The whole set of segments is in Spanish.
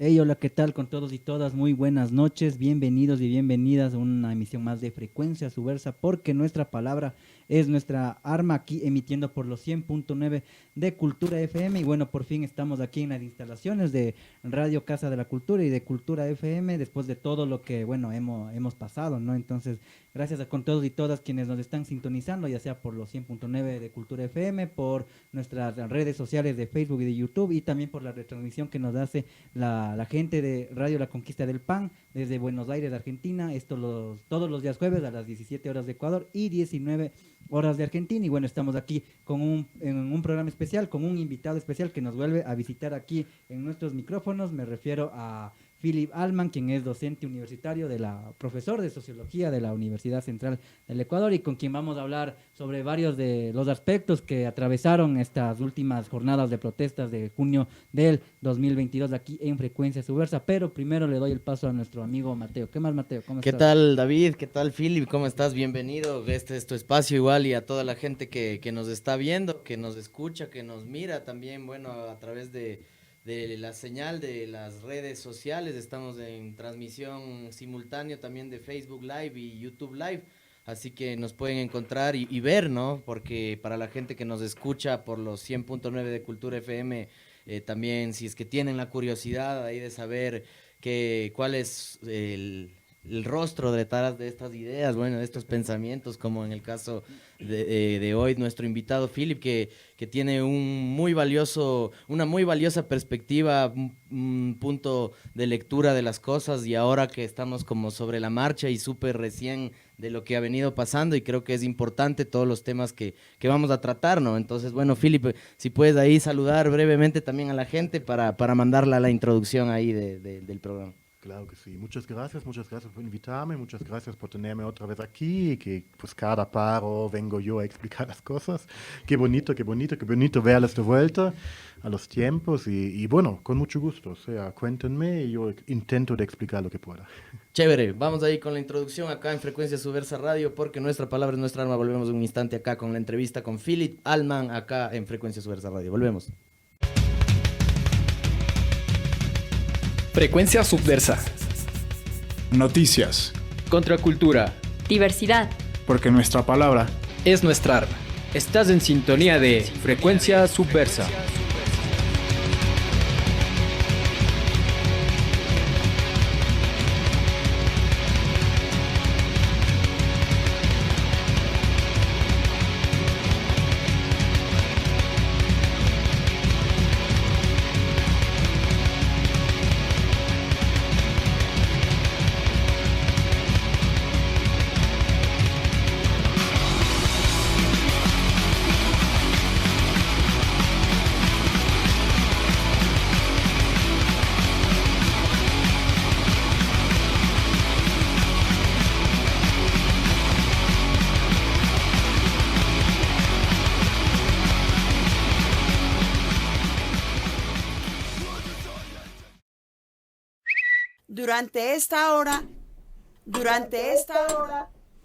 Hey, hola, ¿qué tal con todos y todas? Muy buenas noches, bienvenidos y bienvenidas a una emisión más de Frecuencia Subversa, porque nuestra palabra es nuestra arma aquí emitiendo por los 100.9 de Cultura FM. Y bueno, por fin estamos aquí en las instalaciones de Radio Casa de la Cultura y de Cultura FM después de todo lo que, bueno, hemos pasado, ¿no? Entonces, gracias con todos y todas quienes nos están sintonizando, ya sea por los 100.9 de Cultura FM, por nuestras redes sociales de Facebook y de YouTube, y también por la retransmisión que nos hace la gente de Radio La Conquista del Pan desde Buenos Aires, Argentina. Todos los días jueves a las 17 horas de Ecuador y 19 horas de Argentina. Y bueno, estamos aquí en un programa especial con un invitado especial que nos vuelve a visitar aquí en nuestros micrófonos. Me refiero a Philip Allman, quien es docente universitario, profesor de sociología de la Universidad Central del Ecuador, y con quien vamos a hablar sobre varios de los aspectos que atravesaron estas últimas jornadas de protestas de junio del 2022 aquí en Frecuencia Subversa. Pero primero le doy el paso a nuestro amigo Mateo. ¿Qué más, Mateo? ¿Cómo ¿Qué estás? tal, David? ¿Qué tal, Philip? ¿Cómo estás? Bienvenido. Este es tu espacio igual, y a toda la gente que nos está viendo, que nos escucha, que nos mira también, bueno, a través de la señal de las redes sociales. Estamos en transmisión simultánea también de Facebook Live y YouTube Live. Así que nos pueden encontrar y ver, ¿no? Porque para la gente que nos escucha por los 100.9 de Cultura FM, también si es que tienen la curiosidad ahí de saber cuál es el rostro detrás de estas ideas, bueno, de estos pensamientos, como en el caso de hoy, nuestro invitado Philip, que tiene una muy valiosa perspectiva, un punto de lectura de las cosas, y ahora que estamos como sobre la marcha y súper recién de lo que ha venido pasando, y creo que es importante todos los temas que vamos a tratar, ¿no? Entonces, bueno, Philip, si puedes ahí saludar brevemente también a la gente para mandarla la introducción ahí del programa. Claro que sí. Muchas gracias por invitarme, muchas gracias por tenerme otra vez aquí, que pues cada paro vengo yo a explicar las cosas. Qué bonito verles de vuelta a los tiempos y bueno, con mucho gusto. O sea, cuéntenme y yo intento de explicar lo que pueda. Chévere, vamos ahí con la introducción acá en Frecuencia Subversa Radio, porque nuestra palabra es nuestra arma. Volvemos en un instante acá con la entrevista con Philip Allman acá en Frecuencia Subversa Radio. Volvemos. Frecuencia Subversa. Noticias. Contracultura. Diversidad. Porque nuestra palabra Es nuestra arma. Estás en sintonía de Frecuencia Subversa. Durante esta hora,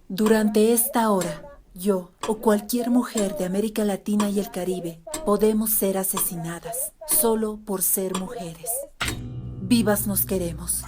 Durante esta hora, yo o cualquier mujer de América Latina y el Caribe podemos ser asesinadas solo por ser mujeres. Vivas nos queremos.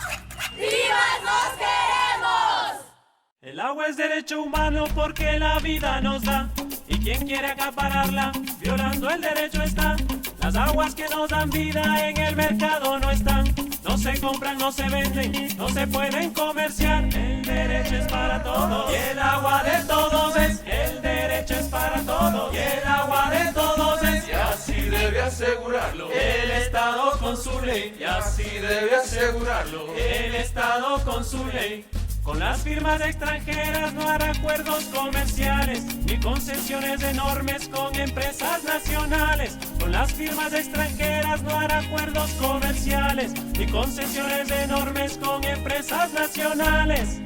El agua es derecho humano porque la vida nos da, y quien quiere acapararla, violando el derecho está. Las aguas que nos dan vida en el mercado no están, no se compran, no se venden, no se pueden comerciar. El derecho es para todos y el agua de todos es. El derecho es para todos y el agua de todos es. Y así debe asegurarlo el Estado con su ley. Y así debe asegurarlo el Estado con su ley. Con las firmas extranjeras no hará acuerdos comerciales, ni concesiones enormes con empresas nacionales. Con las firmas extranjeras no hará acuerdos comerciales, ni concesiones enormes con empresas nacionales.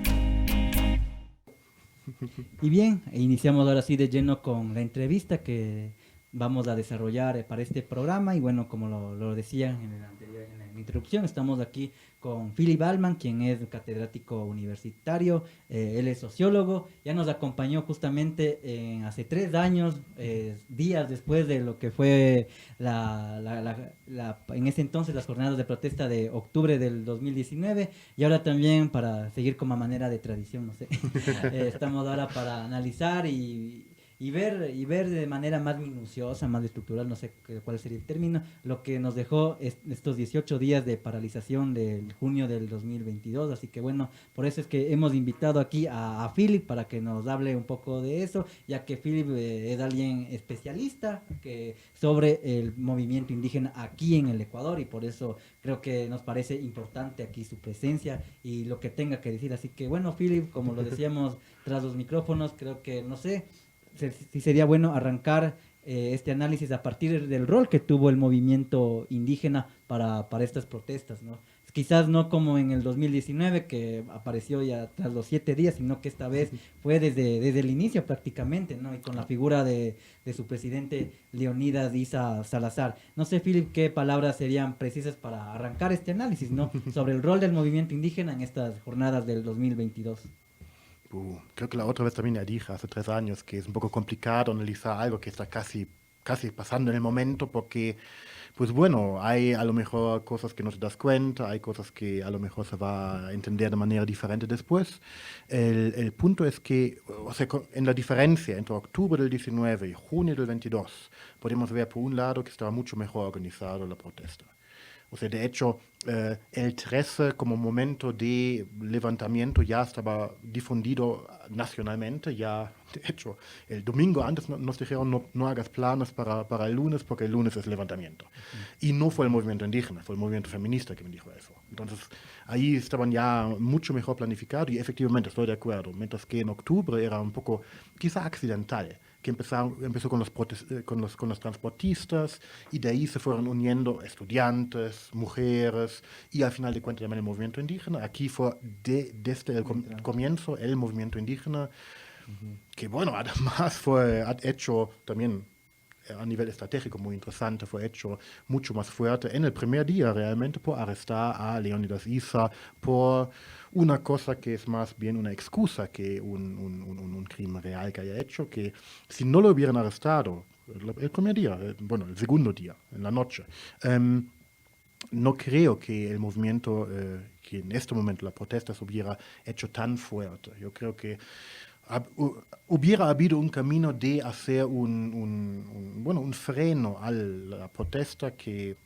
Y bien, iniciamos ahora sí de lleno con la entrevista que vamos a desarrollar para este programa. Y bueno, como lo decía en la introducción, estamos aquí con Philip Allman, quien es catedrático universitario, él es sociólogo, ya nos acompañó justamente hace 3 años, días después de lo que fue en ese entonces las jornadas de protesta de octubre del 2019, y ahora también para seguir como manera de tradición, no sé, estamos ahora para analizar y ver de manera más minuciosa, más estructural, no sé cuál sería el término, lo que nos dejó estos 18 días de paralización del junio del 2022. Así que bueno, por eso es que hemos invitado aquí a Philip para que nos hable un poco de eso, ya que Philip es alguien especialista sobre el movimiento indígena aquí en el Ecuador, y por eso creo que nos parece importante aquí su presencia y lo que tenga que decir. Así que bueno, Philip, como lo decíamos tras los micrófonos, creo que, no sé, sí sería bueno arrancar este análisis a partir del rol que tuvo el movimiento indígena para estas protestas, ¿no? Quizás no como en el 2019, que apareció ya tras los 7 días, sino que esta vez fue desde el inicio prácticamente, ¿no? Y con la figura de su presidente Leonidas Issa Salazar. No sé, Philip, qué palabras serían precisas para arrancar este análisis, ¿no? Sobre el rol del movimiento indígena en estas jornadas del 2022. Creo que la otra vez también ya dije, hace 3 años, que es un poco complicado analizar algo que está casi pasando en el momento, porque, pues bueno, hay a lo mejor cosas que no te das cuenta, hay cosas que a lo mejor se va a entender de manera diferente después. El punto es que, o sea, en la diferencia entre octubre del 19 y junio del 22, podemos ver por un lado que estaba mucho mejor organizado la protesta. O sea, de hecho, el 13 como momento de levantamiento ya estaba difundido nacionalmente. Ya, de hecho, el domingo antes nos dijeron no hagas planes para el lunes porque el lunes es levantamiento. Y no fue el movimiento indígena, fue el movimiento feminista que me dijo eso. Entonces, ahí estaban ya mucho mejor planificados y efectivamente estoy de acuerdo. Mientras que en octubre era un poco quizá accidental, que empezó con los transportistas y de ahí se fueron uniendo estudiantes, mujeres y al final de cuentas también el movimiento indígena. Aquí fue desde el comienzo el movimiento indígena, que bueno, además ha hecho también a nivel estratégico muy interesante, fue hecho mucho más fuerte en el primer día realmente por arrestar a Leonidas Issa por una cosa que es más bien una excusa que un crimen real que haya hecho, que si no lo hubieran arrestado el primer día, bueno, el segundo día, en la noche, no creo que el movimiento, que en este momento la protesta se hubiera hecho tan fuerte. Yo creo que hubiera habido un camino de hacer un freno a la protesta, que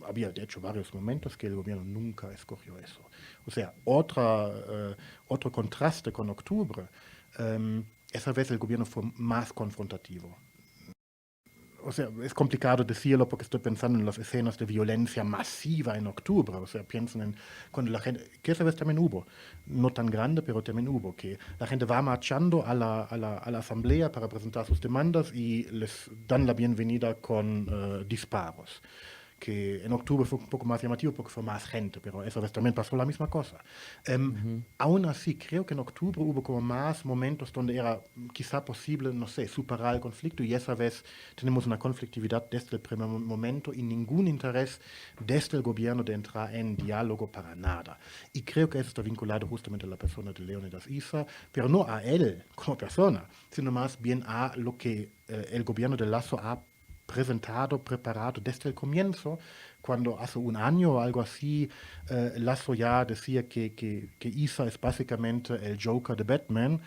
había de hecho varios momentos que el gobierno nunca escogió eso. O sea, otro contraste con octubre, esa vez el gobierno fue más confrontativo. O sea, es complicado decirlo porque estoy pensando en las escenas de violencia masiva en octubre. O sea, piensen en cuando la gente, que esa vez también hubo, no tan grande, pero también hubo, que la gente va marchando a la asamblea para presentar sus demandas y les dan la bienvenida con disparos. Que en octubre fue un poco más llamativo porque fue más gente, pero esa vez también pasó la misma cosa. Aún así, creo que en octubre hubo como más momentos donde era quizá posible, no sé, superar el conflicto, y esa vez tenemos una conflictividad desde el primer momento y ningún interés desde el gobierno de entrar en diálogo para nada. Y creo que eso está vinculado justamente a la persona de Leonidas Issa, pero no a él como persona, sino más bien a lo que el gobierno de Lasso ha preparado desde el comienzo, cuando hace un año o algo así, Lasso ya decía que Issa es básicamente el Joker de Batman,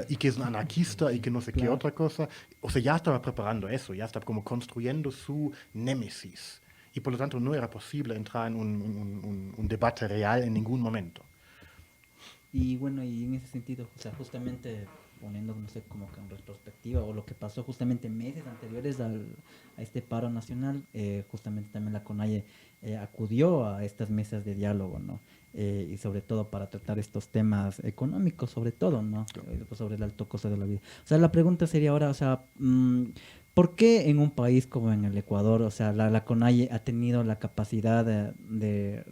y que es un anarquista y que no sé qué otra cosa. O sea, ya estaba preparando eso, ya estaba como construyendo su némesis. Y por lo tanto no era posible entrar en un debate real en ningún momento. Y bueno, y en ese sentido, o sea, justamente poniendo, no sé, como que en retrospectiva, o lo que pasó justamente meses anteriores a este paro nacional, justamente también la CONAIE acudió a estas mesas de diálogo, ¿no? Y sobre todo para tratar estos temas económicos, sobre todo, ¿no? Sobre el alto costo de la vida. O sea, la pregunta sería ahora, o sea, ¿por qué en un país como en el Ecuador, o sea, la CONAIE ha tenido la capacidad de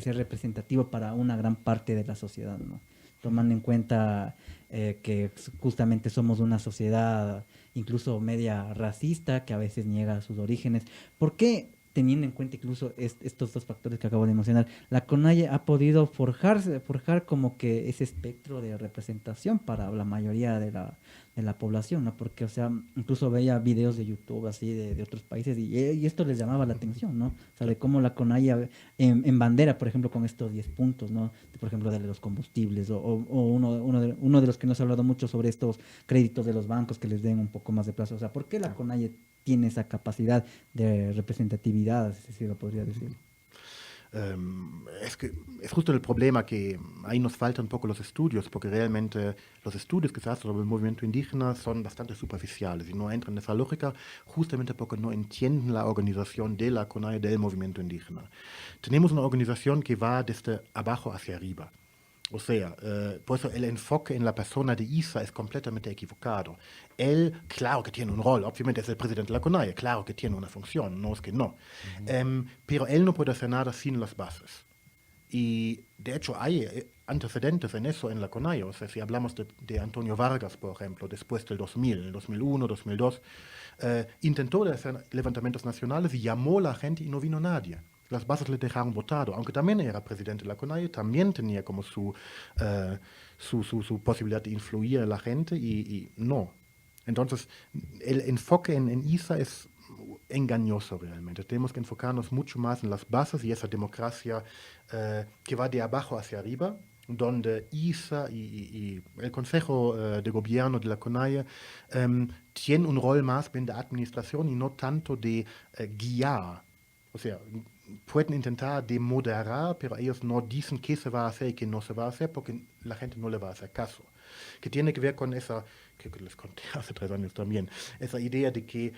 ser representativo para una gran parte de la sociedad, ¿no? Tomando en cuenta que justamente somos una sociedad incluso media racista, que a veces niega sus orígenes? ¿Por qué teniendo en cuenta incluso estos dos factores que acabo de mencionar, la CONAIE ha podido forjar como que ese espectro de representación para la mayoría de la población, ¿no? Porque, o sea, incluso veía videos de YouTube así de otros países y esto les llamaba la atención, ¿no? O sea, de cómo la CONAIE en bandera, por ejemplo, con estos 10 puntos, ¿no? Por ejemplo, de los combustibles o uno de los que nos ha hablado mucho sobre estos créditos de los bancos que les den un poco más de plazo. O sea, ¿por qué la CONAIE tiene esa capacidad de representatividad, si lo podría decir? Es que es justo el problema que ahí nos faltan un poco los estudios, porque realmente los estudios que se hacen sobre el movimiento indígena son bastante superficiales y no entran en esa lógica justamente porque no entienden la organización de la CONAIE del movimiento indígena. Tenemos una organización que va desde abajo hacia arriba. O sea, por eso el enfoque en la persona de Isa es completamente equivocado. Él, claro que tiene un rol, obviamente es el presidente de la CONAIE, claro que tiene una función, no es que no. Pero él no puede hacer nada sin las bases. Y de hecho hay antecedentes en eso en la CONAIE. O sea, si hablamos de Antonio Vargas, por ejemplo, después del 2000, en el 2001, 2002, intentó hacer levantamientos nacionales y llamó a la gente y no vino nadie. Las bases le dejaron votado, aunque también era presidente de la CONAIE, también tenía como su posibilidad de influir en la gente y no. Entonces, el enfoque en ISA es engañoso realmente. Tenemos que enfocarnos mucho más en las bases y esa democracia que va de abajo hacia arriba, donde ISA y el Consejo de Gobierno de la CONAIE tienen un rol más bien de administración y no tanto de guiar. O sea, pueden intentar de moderar, pero ellos no dicen qué se va a hacer y qué no se va a hacer porque la gente no le va a hacer caso. Que tiene que ver con esa, que les conté hace 3 años también, esa idea de que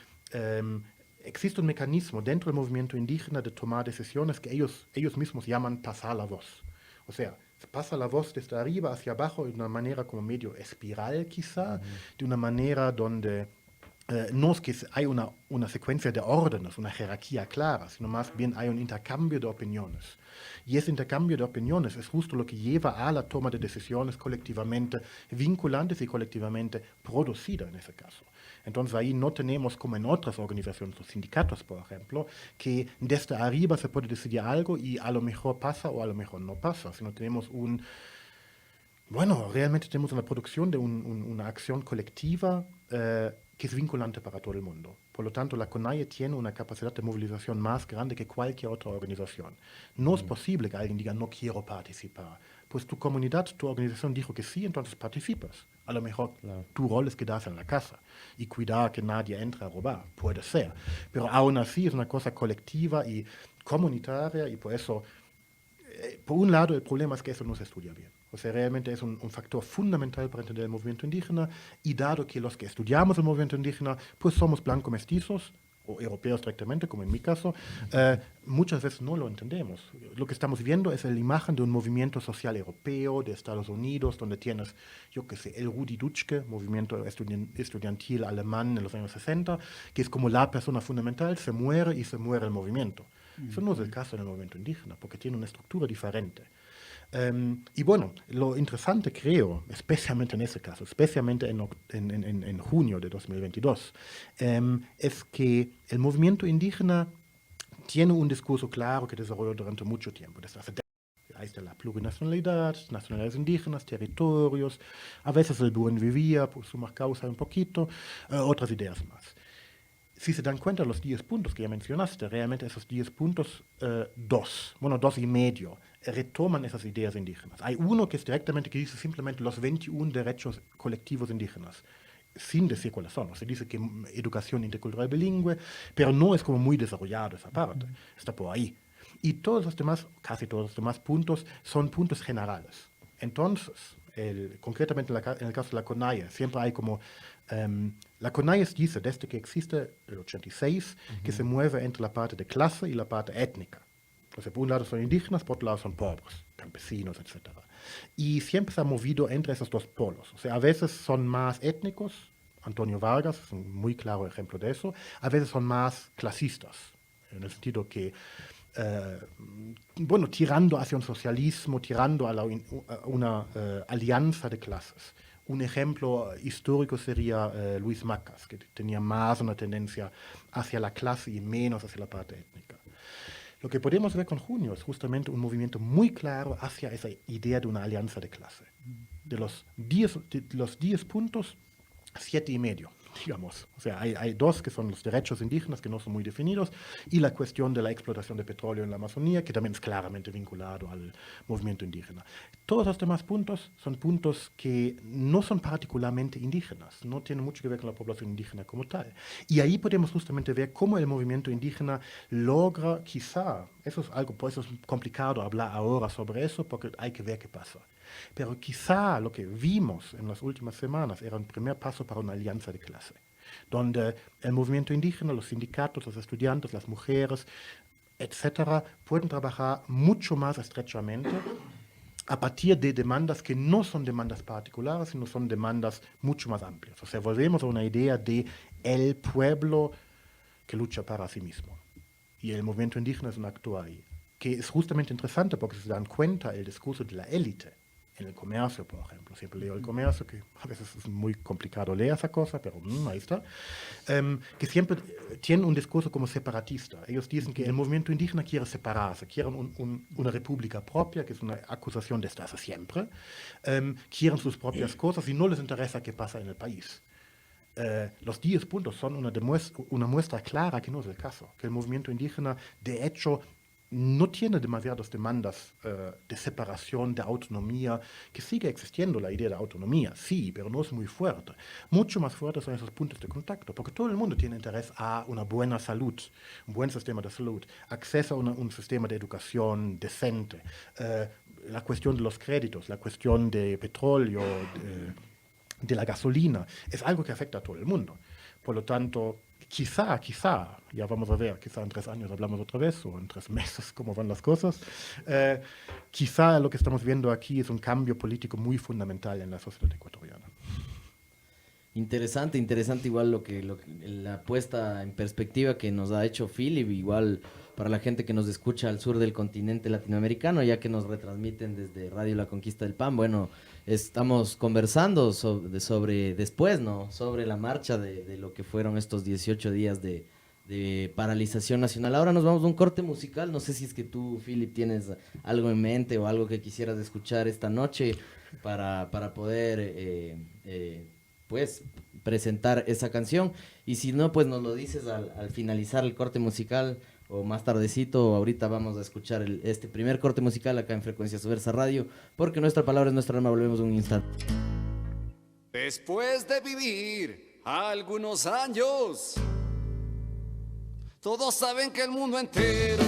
existe un mecanismo dentro del movimiento indígena de tomar decisiones que ellos mismos llaman pasar la voz. O sea, se pasa la voz desde arriba hacia abajo de una manera como medio espiral quizá, de una manera donde no es que hay una secuencia de órdenes, una jerarquía clara, sino más bien hay un intercambio de opiniones. Y ese intercambio de opiniones es justo lo que lleva a la toma de decisiones colectivamente vinculantes y colectivamente producidas en ese caso. Entonces ahí no tenemos como en otras organizaciones, los sindicatos por ejemplo, que desde arriba se puede decidir algo y a lo mejor pasa o a lo mejor no pasa, sino tenemos realmente tenemos una producción de una acción colectiva que es vinculante para todo el mundo. Por lo tanto, la CONAIE tiene una capacidad de movilización más grande que cualquier otra organización. No es posible que alguien diga, no quiero participar. Pues tu comunidad, tu organización dijo que sí, entonces participas. A lo mejor tu rol es quedarse en la casa y cuidar que nadie entre a robar. Puede ser. Pero aún así es una cosa colectiva y comunitaria y por eso, por un lado, el problema es que eso no se estudia bien. O sea, realmente es un factor fundamental para entender el movimiento indígena y dado que los que estudiamos el movimiento indígena, pues somos blancos mestizos o europeos directamente, como en mi caso, muchas veces no lo entendemos. Lo que estamos viendo es la imagen de un movimiento social europeo de Estados Unidos, donde tienes, yo qué sé, el Rudi Dutschke, movimiento estudiantil alemán en los años 60, que es como la persona fundamental, se muere y se muere el movimiento. Eso no es el caso en el movimiento indígena, porque tiene una estructura diferente. Y bueno, lo interesante creo, especialmente en ese caso, especialmente en junio de 2022, es que el movimiento indígena tiene un discurso claro que desarrolló durante mucho tiempo, desde hace décadas. Ahí está la plurinacionalidad, nacionalidades indígenas, territorios, a veces el buen vivir, por suma causa un poquito, otras ideas más. Si se dan cuenta los 10 puntos que ya mencionaste, realmente esos 10 puntos, 2 y medio, retoman esas ideas indígenas. Hay uno que es directamente, que dice simplemente los 21 derechos colectivos indígenas, sin decir cuáles son. Se dice que educación intercultural bilingüe, pero no es como muy desarrollado esa parte, está por ahí. Y todos los demás, casi todos los demás puntos, son puntos generales. Entonces, concretamente en el caso de la CONAIE, siempre hay como, la CONAIE dice desde que existe el 86, que se mueve entre la parte de clase y la parte étnica. O sea, por un lado son indígenas, por otro lado son pobres, campesinos, etc. Y siempre se ha movido entre esos dos polos. O sea, a veces son más étnicos, Antonio Vargas es un muy claro ejemplo de eso, a veces son más clasistas, en el sentido que, tirando hacia un socialismo, tirando a una alianza de clases. Un ejemplo histórico sería Luis Macas, que tenía más una tendencia hacia la clase y menos hacia la parte étnica. Lo que podemos ver con junio es justamente un movimiento muy claro hacia esa idea de una alianza de clase. De los 10 puntos, 7,5, digamos. O sea, hay 2 que son los derechos indígenas, que no son muy definidos, y la cuestión de la explotación de petróleo en la Amazonía, que también es claramente vinculado al movimiento indígena. Todos los demás puntos son puntos que no son particularmente indígenas, no tienen mucho que ver con la población indígena como tal. Y ahí podemos justamente ver cómo el movimiento indígena logra, quizá, eso es algo, por eso es complicado hablar ahora sobre eso, porque hay que ver qué pasa. Pero quizá lo que vimos en las últimas semanas era un primer paso para una alianza de clase, donde el movimiento indígena, los sindicatos, los estudiantes, las mujeres, etcétera, pueden trabajar mucho más estrechamente a partir de demandas que no son demandas particulares, sino son demandas mucho más amplias. O sea, volvemos a una idea de el pueblo que lucha para sí mismo. Y el movimiento indígena es un actor ahí, que es justamente interesante porque se dan cuenta el discurso de la élite en el comercio, por ejemplo. Siempre leo el comercio, que a veces es muy complicado leer esa cosa, pero ahí está. Que siempre tienen un discurso como separatista. Ellos dicen que el movimiento indígena quiere separarse, quieren una república propia, que es una acusación desde hace siempre. Quieren sus propias cosas y no les interesa qué pasa en el país. Los 10 puntos son una muestra clara que no es el caso, que el movimiento indígena, de hecho, no tiene demasiadas demandas de separación, de autonomía, que sigue existiendo la idea de autonomía, sí, pero no es muy fuerte. Mucho más fuertes son esos puntos de contacto, porque todo el mundo tiene interés a una buena salud, un buen sistema de salud, acceso a un sistema de educación decente, la cuestión de los créditos, la cuestión de petróleo, de la gasolina, es algo que afecta a todo el mundo. Por lo tanto, quizá, ya vamos a ver, quizá en 3 años hablamos otra vez, o en 3 meses, cómo van las cosas, quizá lo que estamos viendo aquí es un cambio político muy fundamental en la sociedad ecuatoriana. Interesante igual la puesta en perspectiva que nos ha hecho Philip, igual para la gente que nos escucha al sur del continente latinoamericano, ya que nos retransmiten desde Radio La Conquista del Pan. Bueno, estamos conversando sobre después, ¿no? Sobre la marcha de lo que fueron estos 18 días de paralización nacional. Ahora nos vamos a un corte musical. No sé si es que tú, Philip, tienes algo en mente o algo que quisieras escuchar esta noche para poder pues presentar esa canción. Y si no, pues nos lo dices al finalizar el corte musical o más tardecito. Ahorita vamos a escuchar este primer corte musical acá en Frecuencia Subversa Radio, porque nuestra palabra es nuestra alma. Volvemos un instante. Después de vivir algunos años, todos saben que el mundo entero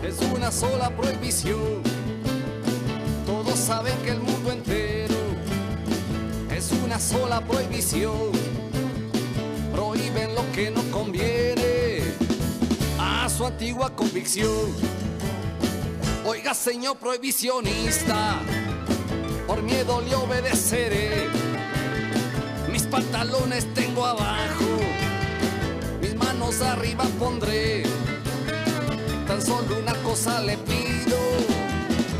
es una sola prohibición. Todos saben que el mundo entero es una sola prohibición. Prohíben lo que no conviene a su antigua convicción. Oiga, señor prohibicionista, por miedo le obedeceré. Mis pantalones tengo abajo, mis manos arriba pondré. Tan solo una cosa le pido,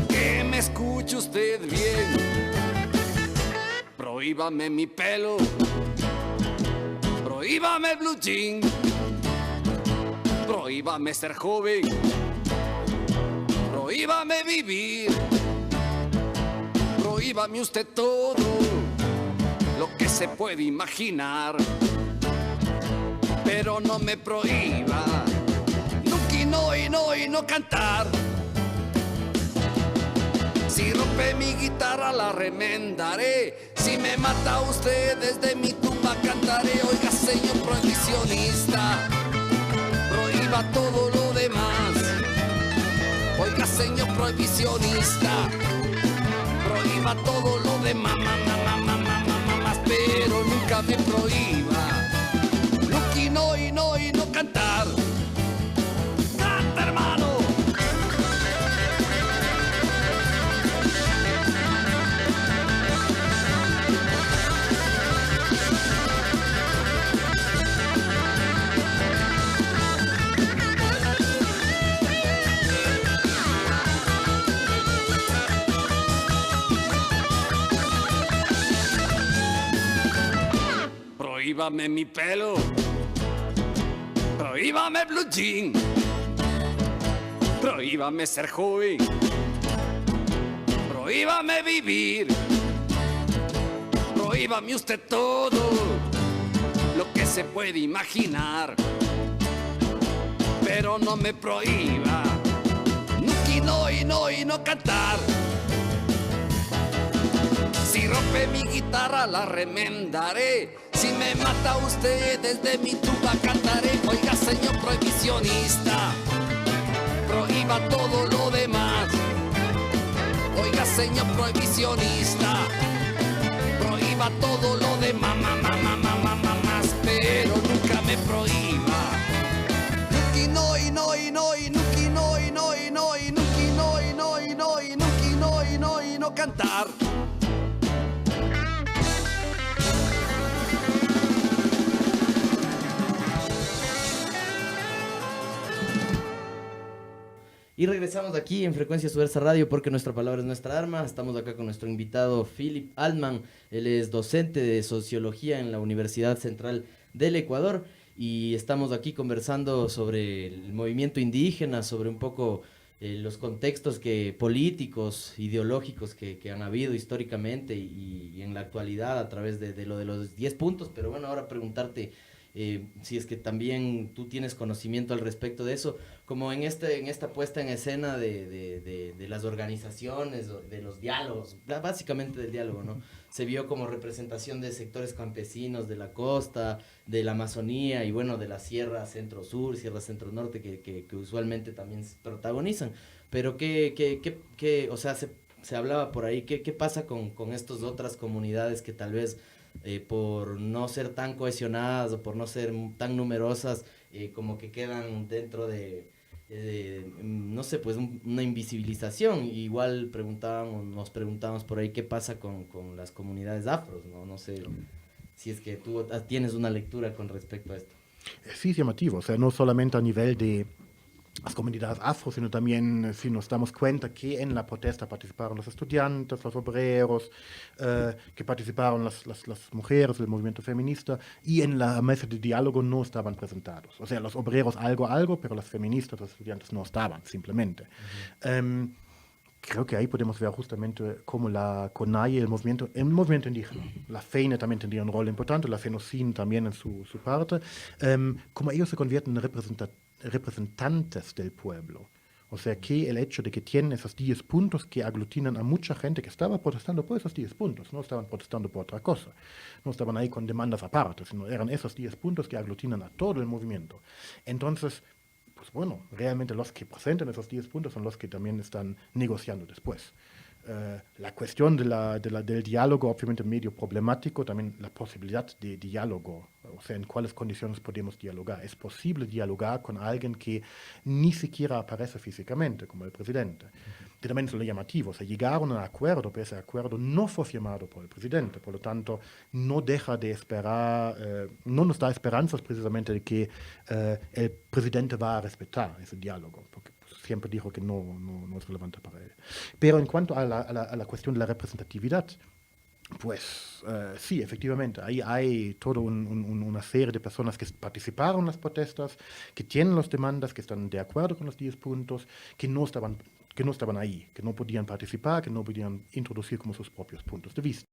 que me escuche usted bien. Prohíbame mi pelo, prohíbame el blue jean, prohíbame ser joven, prohíbame vivir, prohíbame usted todo lo que se puede imaginar, pero no me prohíba nunca y no cantar. Si rompe mi guitarra la remendaré, si me mata usted desde mi tumba cantaré. Oiga, señor prohibicionista, prohíba todo lo demás. Oiga, señor prohibicionista, prohíba todo lo demás, pero nunca me prohíba nunca y no cantar. ¡Canta, hermano! Prohíbame mi pelo, prohíbame blue jean, Prohíbame ser joven, prohíbame vivir, prohíbame usted todo lo que se puede imaginar, pero no me prohíba y no cantar. Si rompe mi guitarra la remendaré, si me mata usted desde mi tuba cantaré. Oiga, señor prohibicionista, prohíba todo lo demás. Oiga, señor prohibicionista, prohíba todo lo demás, pero nunca me prohíba. Nuki no y no y no y nuki no y no y no y nuki no y no y no y nuki no y no y no cantar. Y regresamos aquí en Frecuencia Subversa Radio porque nuestra palabra es nuestra arma. Estamos acá con nuestro invitado Philip Altman. Él es docente de Sociología en la Universidad Central del Ecuador y estamos aquí conversando sobre el movimiento indígena, sobre un poco los contextos políticos, ideológicos que han habido históricamente y en la actualidad a través de lo de los 10 puntos. Pero bueno, ahora preguntarte si es que también tú tienes conocimiento al respecto de eso, como en esta puesta en escena de las organizaciones, de los diálogos, básicamente del diálogo, ¿no? Se vio como representación de sectores campesinos de la costa, de la Amazonía y bueno, de la Sierra Centro-Sur, Sierra Centro-Norte, que usualmente también se protagonizan. Pero o sea, se hablaba por ahí, ¿qué pasa con estas otras comunidades que tal vez por no ser tan cohesionadas o por no ser tan numerosas, como que quedan dentro de no sé, pues una invisibilización? Igual nos preguntábamos por ahí qué pasa con las comunidades afros, ¿no? No sé si es que tú tienes una lectura con respecto a esto. Sí, es llamativo, o sea, no solamente a nivel de las comunidades afro, sino también si nos damos cuenta que en la protesta participaron los estudiantes, los obreros, que participaron las mujeres del movimiento feminista, y en la mesa de diálogo no estaban presentados. O sea, los obreros algo, pero las feministas, los estudiantes no estaban, simplemente. Creo que ahí podemos ver justamente cómo la CONAIE, el movimiento indígena, la FEINE también tendría un rol importante, la FENOCIN también en su parte, cómo ellos se convierten en representantes del pueblo. O sea, que el hecho de que tienen esos 10 puntos que aglutinan a mucha gente que estaba protestando por esos 10 puntos, no estaban protestando por otra cosa, no estaban ahí con demandas aparte, sino eran esos 10 puntos que aglutinan a todo el movimiento. Entonces, pues bueno, realmente los que presentan esos 10 puntos son los que también están negociando después. La cuestión del diálogo, obviamente medio problemático, también la posibilidad de diálogo, o sea, en cuáles condiciones podemos dialogar. Es posible dialogar con alguien que ni siquiera aparece físicamente, como el presidente. Que también es lo llamativo, o sea, llegaron a un acuerdo, pero ese acuerdo no fue firmado por el presidente, por lo tanto, no deja de esperar, no nos da esperanzas precisamente de que el presidente va a respetar ese diálogo, porque siempre dijo que no es relevante para él. Pero en cuanto a la cuestión de la representatividad, pues sí, efectivamente, ahí hay toda una serie de personas que participaron en las protestas, que tienen las demandas, que están de acuerdo con los 10 puntos, que no estaban ahí, que no podían participar, que no podían introducir como sus propios puntos de vista.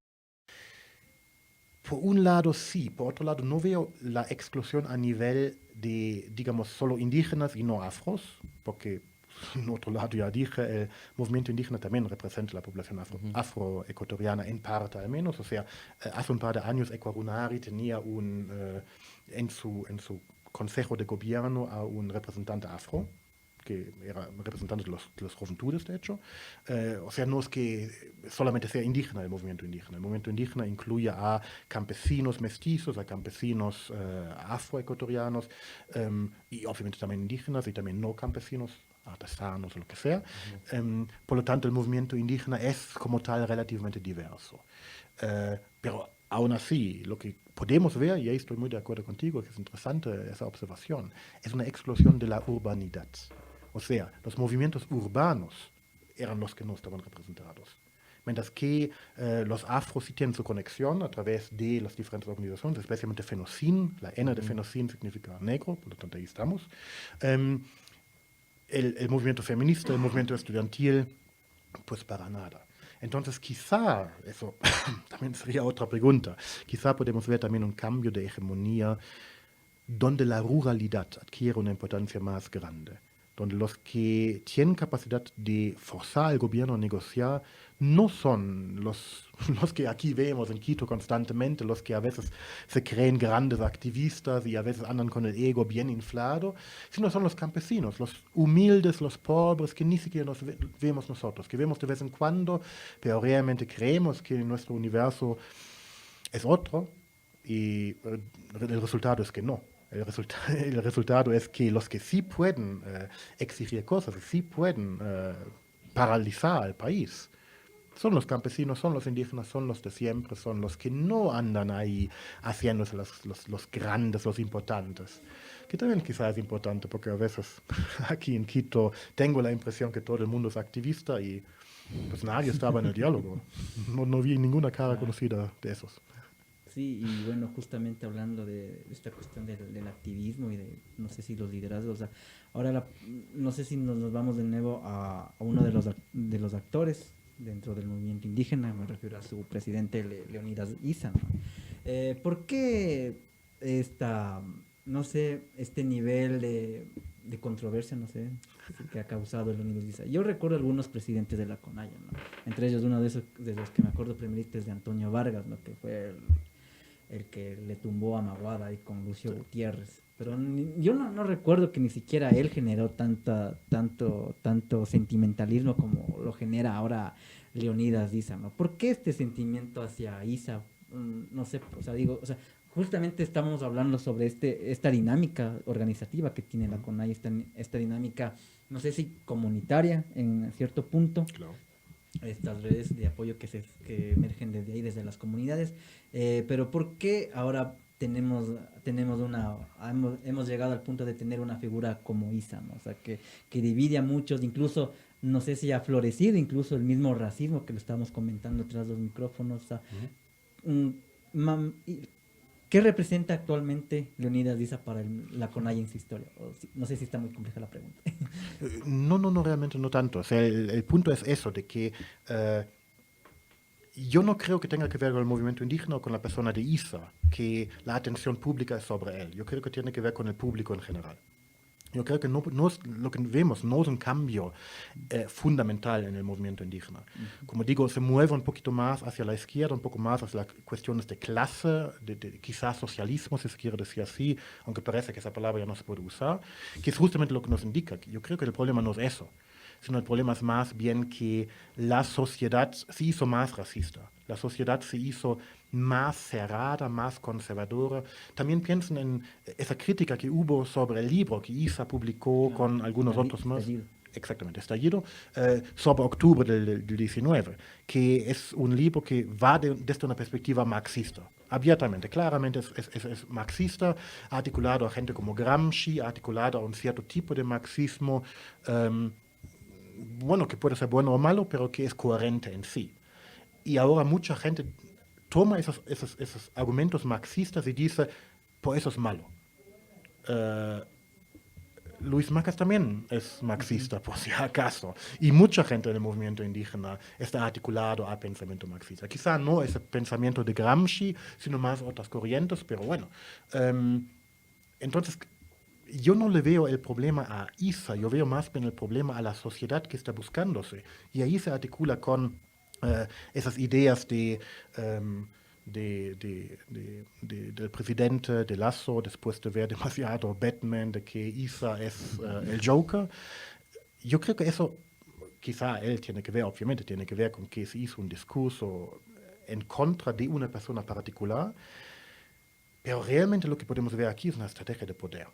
Por un lado sí, por otro lado no veo la exclusión a nivel de, digamos, solo indígenas y no afros, porque en otro lado ya dije, el movimiento indígena también representa la población afroecuatoriana en parte al menos. O sea, hace un par de años Ecuarunari tenía en su consejo de gobierno a un representante afro, que era representante de las juventudes, de hecho. O sea, no es que solamente sea indígena el movimiento indígena. El movimiento indígena incluye a campesinos mestizos, a campesinos afroecuatorianos, y obviamente también indígenas y también no campesinos, artesanos o lo que sea. Por lo tanto, el movimiento indígena es como tal relativamente diverso. Pero aún así, lo que podemos ver, y ahí estoy muy de acuerdo contigo, que es interesante esa observación, es una explosión de la urbanidad. O sea, los movimientos urbanos eran los que no estaban representados. Mientras que los afros sí tienen su conexión a través de las diferentes organizaciones, especialmente FENOCIN, la N de FENOCIN significa negro, por lo tanto ahí estamos. el movimiento feminista, el movimiento estudiantil, pues para nada. Entonces quizá, eso también sería otra pregunta, quizá podemos ver también un cambio de hegemonía donde la ruralidad adquiere una importancia más grande, donde los que tienen capacidad de forzar al gobierno a negociar no son los que aquí vemos en Quito constantemente, los que a veces se creen grandes activistas y a veces andan con el ego bien inflado, sino son los campesinos, los humildes, los pobres, que ni siquiera nos vemos nosotros, que vemos de vez en cuando, pero realmente creemos que nuestro universo es otro y el resultado es que no. El resultado es que los que sí pueden exigir cosas, sí pueden paralizar al país, son los campesinos, son los indígenas, son los de siempre, son los que no andan ahí haciéndose los grandes, los importantes. Que también quizás es importante, porque a veces aquí en Quito tengo la impresión que todo el mundo es activista y pues nadie estaba en el diálogo. No vi ninguna cara conocida de esos. Sí, y bueno, justamente hablando de esta cuestión del activismo y de, no sé si los liderazgos, o sea, ahora no sé si nos vamos de nuevo a uno de los actores dentro del movimiento indígena, me refiero a su presidente Leonidas Issa, ¿no? ¿Por qué no sé, este nivel de controversia, no sé, que ha causado Leonidas Issa? Yo recuerdo algunos presidentes de la CONAIE, ¿no? Entre ellos uno de los que me acuerdo primeramente es de Antonio Vargas, ¿no? Que fue el que le tumbó a Maguada ahí con Lucio Gutiérrez. Pero yo no recuerdo que ni siquiera él generó tanto sentimentalismo como lo genera ahora Leonidas Issa, ¿no? ¿Por qué este sentimiento hacia Issa? No sé, o sea, justamente estamos hablando sobre esta dinámica organizativa que tiene la CONAIE, esta dinámica, no sé si comunitaria en cierto punto. Claro. Estas redes de apoyo que emergen desde ahí, desde las comunidades, pero ¿por qué ahora hemos llegado al punto de tener una figura como Issa, ¿no? O sea, que divide a muchos, incluso, no sé si ha florecido incluso el mismo racismo que lo estábamos comentando tras los micrófonos, o sea, ¿qué representa actualmente Leonidas Issa para la CONAIE en su historia? No sé si está muy compleja la pregunta. No, realmente no tanto. O sea, el punto es eso, de que yo no creo que tenga que ver con el movimiento indígena o con la persona de Issa, que la atención pública es sobre él. Yo creo que tiene que ver con el público en general. Yo creo que lo que vemos no es un cambio fundamental en el movimiento indígena. Como digo, se mueve un poquito más hacia la izquierda, un poco más hacia las cuestiones de clase, de quizás socialismo, si se quiere decir así, aunque parece que esa palabra ya no se puede usar, que es justamente lo que nos indica. Yo creo que el problema no es eso, sino el problema es más bien que la sociedad se hizo más racista, la sociedad se hizo más cerrada, más conservadora. También piensen en esa crítica que hubo sobre el libro que Issa publicó con algunos otros más. Estallido. Exactamente, Estallido, sobre octubre del 19, que es un libro que va desde una perspectiva marxista. Abiertamente, claramente es marxista, articulado a gente como Gramsci, articulado a un cierto tipo de marxismo, bueno, que puede ser bueno o malo, pero que es coherente en sí. Y ahora mucha gente toma esos argumentos marxistas y dice, pues eso es malo. Luis Macas también es marxista, por si acaso. Y mucha gente en el movimiento indígena está articulado a pensamiento marxista. Quizá no ese pensamiento de Gramsci, sino más otras corrientes, pero bueno. Entonces, yo no le veo el problema a Issa, yo veo más bien el problema a la sociedad que está buscándose. Y ahí se articula con esas ideas del presidente de Lasso, después de ver demasiado Batman, de que Issa es el Joker. Yo creo que eso, quizá él tiene que ver, obviamente tiene que ver con que se hizo un discurso en contra de una persona particular, pero realmente lo que podemos ver aquí es una estrategia de poder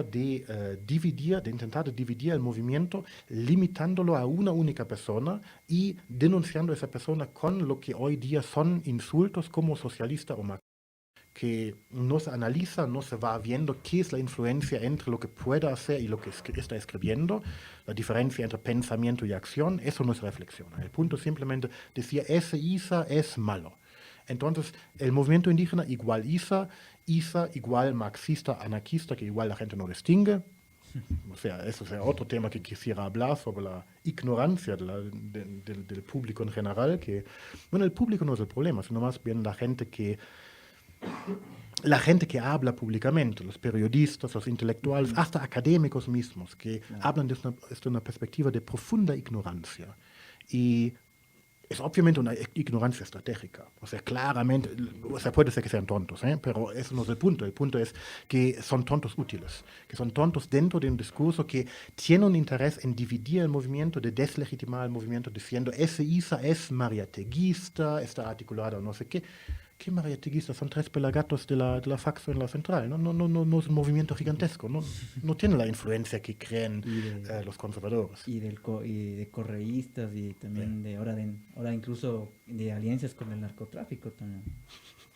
de intentar dividir el movimiento, limitándolo a una única persona y denunciando a esa persona con lo que hoy día son insultos como socialista o marxista, que no se analiza, no se va viendo qué es la influencia entre lo que puede hacer y lo que está escribiendo, la diferencia entre pensamiento y acción, eso no se reflexiona. El punto es simplemente decir, ese Issa es malo. Entonces, el movimiento indígena igual Issa igual marxista, anarquista, que igual la gente no distingue, O sea, eso es otro tema que quisiera hablar sobre la ignorancia del público en general, que, bueno, el público no es el problema, sino más bien la gente que habla públicamente, los periodistas, los intelectuales, hasta académicos mismos, que hablan desde una perspectiva de profunda ignorancia. Y es obviamente una ignorancia estratégica. O sea, claramente, o sea, puede ser que sean tontos, pero eso no es el punto. El punto es que son tontos útiles, que son tontos dentro de un discurso que tiene un interés en dividir el movimiento, de deslegitimar el movimiento, diciendo, ese ISA es mariateguista, está articulado no sé qué. ¿Qué mariateguistas? Son 3 pelagatos de la Faxo en la central. No es un movimiento gigantesco. No tiene la influencia que creen los conservadores. Y de correístas y también de ahora incluso de alianzas con el narcotráfico también.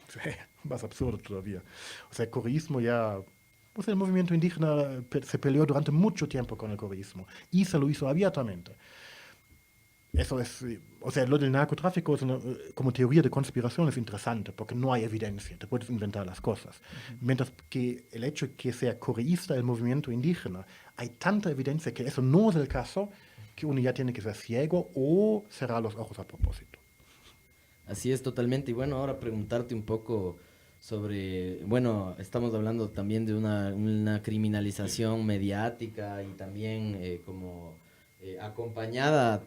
Sí, más absurdo todavía. O sea, el correísmo ya... O sea, el movimiento indígena se peleó durante mucho tiempo con el correísmo. Y se lo hizo abiertamente. Eso es, o sea, lo del narcotráfico como teoría de conspiración es interesante porque no hay evidencia, te puedes inventar las cosas. Mientras que el hecho de que sea correísta el movimiento indígena, hay tanta evidencia que eso no es el caso, que uno ya tiene que ser ciego o cerrar los ojos a propósito. Así es, totalmente. Y bueno, ahora preguntarte un poco sobre, bueno, estamos hablando también de una criminalización mediática y también acompañada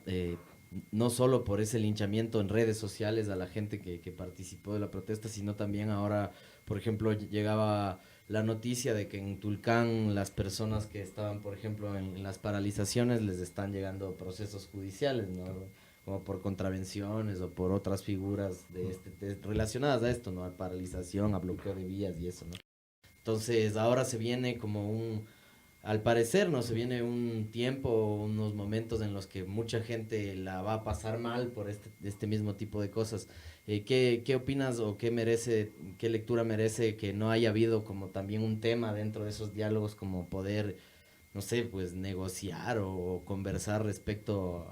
no solo por ese linchamiento en redes sociales a la gente que participó de la protesta, sino también ahora, por ejemplo, llegaba la noticia de que en Tulcán las personas que estaban, por ejemplo, en las paralizaciones les están llegando procesos judiciales, ¿no? Como por contravenciones o por otras figuras relacionadas a esto, ¿no? A paralización, a bloqueo de vías y eso, ¿no? Entonces ahora se viene al parecer, ¿no? Se viene un tiempo, unos momentos en los que mucha gente la va a pasar mal por este mismo tipo de cosas. ¿Qué opinas o qué lectura merece que no haya habido como también un tema dentro de esos diálogos como poder, no sé, pues negociar o conversar respecto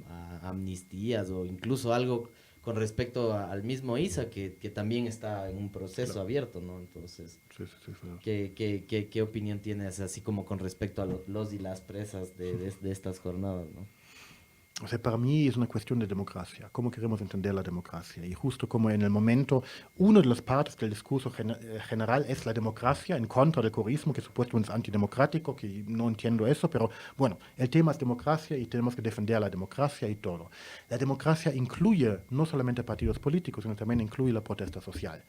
a amnistías o incluso algo con respecto al mismo ISA que también está en un proceso abierto, ¿no? Entonces, Sí, claro. ¿qué opinión tienes así como con respecto a los y las presas de estas jornadas, ¿no? O sea, para mí es una cuestión de democracia, cómo queremos entender la democracia. Y justo como en el momento, una de las partes del discurso general es la democracia en contra del correísmo, que supuestamente es antidemocrático, que no entiendo eso, pero bueno, el tema es democracia y tenemos que defender la democracia y todo. La democracia incluye no solamente partidos políticos, sino también incluye la protesta social.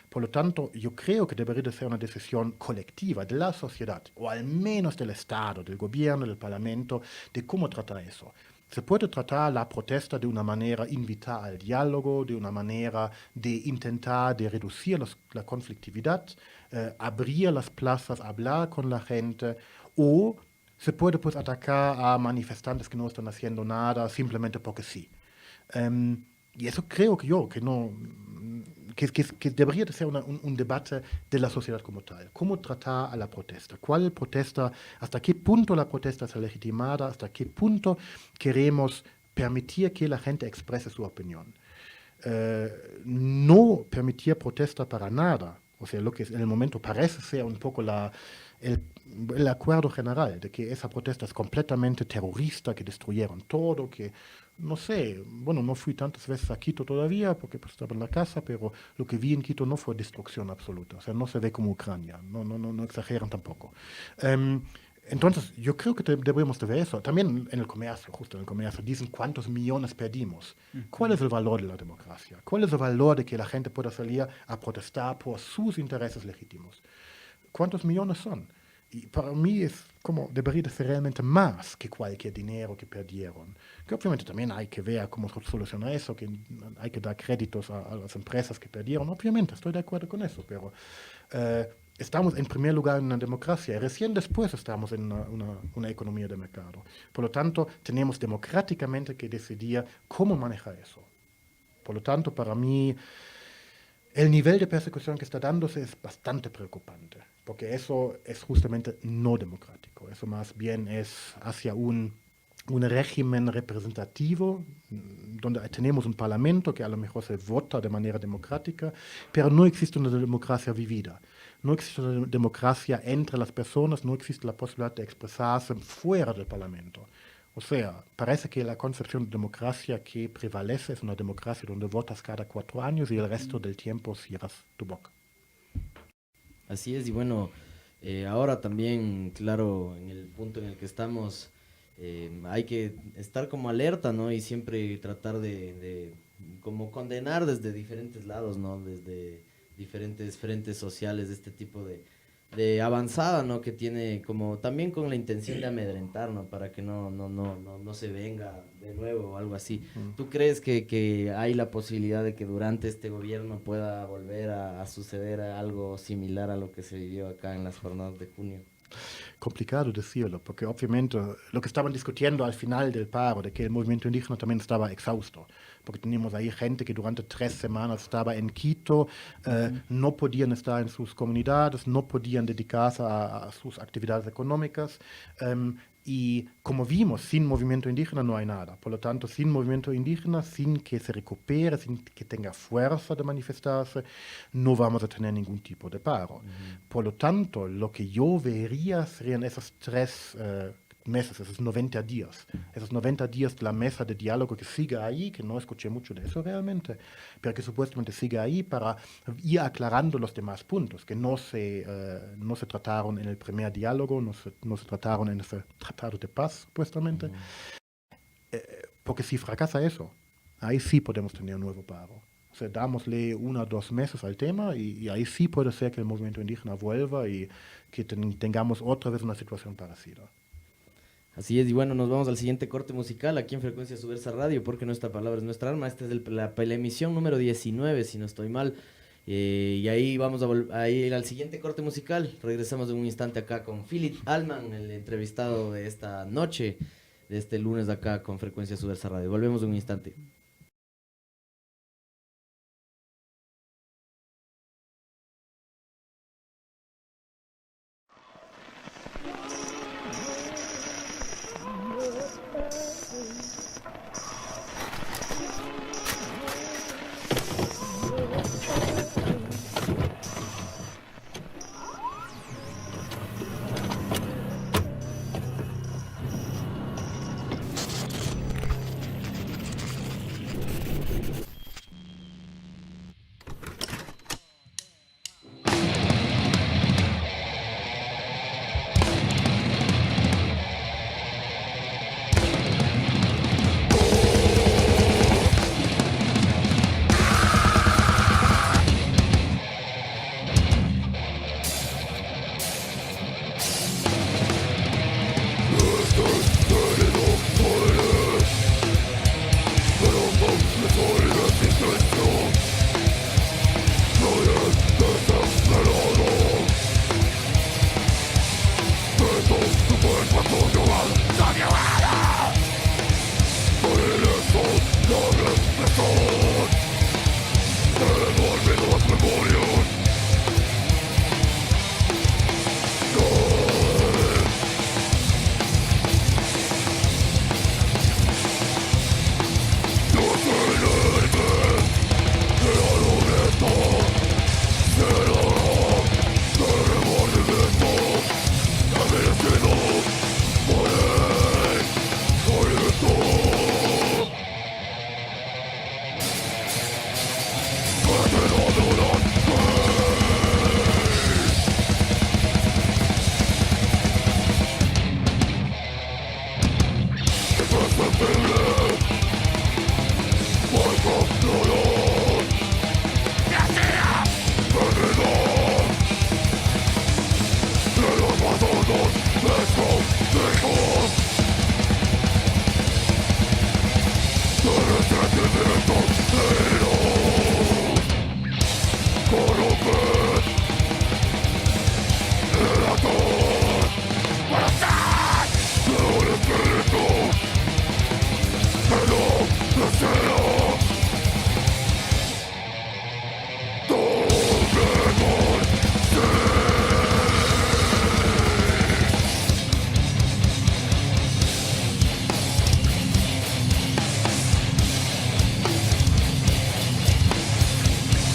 Por lo tanto, yo creo que debería de ser una decisión colectiva de la sociedad, o al menos del Estado, del gobierno, del Parlamento, de cómo tratar eso. Se puede tratar la protesta de una manera, invitar al diálogo, de una manera de intentar de reducir la conflictividad, abrir las plazas, hablar con la gente, o se puede pues atacar a manifestantes que no están haciendo nada simplemente porque sí. Y eso creo que debería de ser un debate de la sociedad como tal. ¿Cómo tratar a la protesta? ¿Cuál protesta? ¿Hasta qué punto la protesta es legitimada? ¿Hasta qué punto queremos permitir que la gente exprese su opinión? No permitir protesta para nada. O sea, lo que en el momento parece ser un poco el acuerdo general de que esa protesta es completamente terrorista, que destruyeron todo, que no sé, bueno, no fui tantas veces a Quito todavía porque pues, estaba en la casa, pero lo que vi en Quito no fue destrucción absoluta, o sea, no se ve como Ucrania, no exageran tampoco. Entonces, yo creo que debemos de ver eso. También en el comercio, justo en el comercio, dicen cuántos millones perdimos. ¿Cuál es el valor de la democracia? ¿Cuál es el valor de que la gente pueda salir a protestar por sus intereses legítimos? ¿Cuántos millones son? Y para mí es como debería de ser realmente más que cualquier dinero que perdieron. Que obviamente también hay que ver cómo solucionar eso, que hay que dar créditos a las empresas que perdieron. Obviamente, estoy de acuerdo con eso, pero estamos en primer lugar en una democracia y recién después estamos en una economía de mercado. Por lo tanto, tenemos democráticamente que decidir cómo manejar eso. Por lo tanto, para mí, el nivel de persecución que está dándose es bastante preocupante, porque eso es justamente no democrático. Eso más bien es hacia un régimen representativo, donde tenemos un parlamento que a lo mejor se vota de manera democrática, pero no existe una democracia vivida. no existe una democracia entre las personas, no existe la posibilidad de expresarse fuera del Parlamento. O sea, parece que la concepción de democracia que prevalece es una democracia donde votas cada 4 años y el resto del tiempo cierras tu boca. Así es, y bueno, ahora también, claro, en el punto en el que estamos, hay que estar como alerta, ¿no? Y siempre tratar de como condenar desde diferentes lados, ¿no? Desde diferentes frentes sociales de este tipo de avanzada, ¿no? Que tiene como también con la intención de amedrentar, ¿no? Para que no se venga de nuevo o algo así. ¿Tú crees que hay la posibilidad de que durante este gobierno pueda volver a suceder algo similar a lo que se vivió acá en las jornadas de junio? Complicado decirlo, porque obviamente lo que estaban discutiendo al final del paro, de que el movimiento indígena también estaba exhausto, porque teníamos ahí gente que durante 3 semanas estaba en Quito, no podían estar en sus comunidades, no podían dedicarse a sus actividades económicas, y como vimos, sin movimiento indígena no hay nada. Por lo tanto, sin movimiento indígena, sin que se recupere, sin que tenga fuerza de manifestarse, no vamos a tener ningún tipo de paro. Por lo tanto, lo que yo vería serían esos 3 meses, esos 90 días. Esos 90 días de la mesa de diálogo que sigue ahí, que no escuché mucho de eso realmente, pero que supuestamente sigue ahí para ir aclarando los demás puntos, que no se trataron en el primer diálogo, no se trataron en ese tratado de paz, supuestamente. Porque si fracasa eso, ahí sí podemos tener un nuevo paro. O sea, dámosle 1 o 2 meses al tema y ahí sí puede ser que el movimiento indígena vuelva y que tengamos otra vez una situación parecida. Así es, y bueno, nos vamos al siguiente corte musical aquí en Frecuencia Subversa Radio, porque nuestra palabra es nuestra arma. Esta es la emisión número 19, si no estoy mal. Y ahí vamos a ir al siguiente corte musical. Regresamos en un instante acá con Philip Allman, el entrevistado de esta noche, de este lunes acá con Frecuencia Subversa Radio. Volvemos en un instante.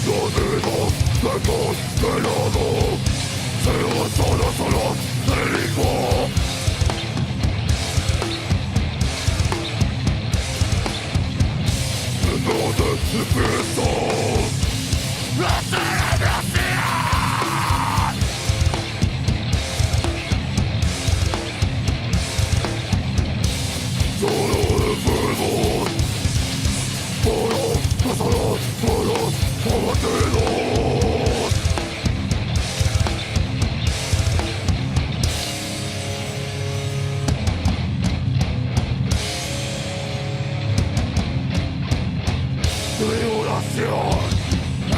Los dedos de los velados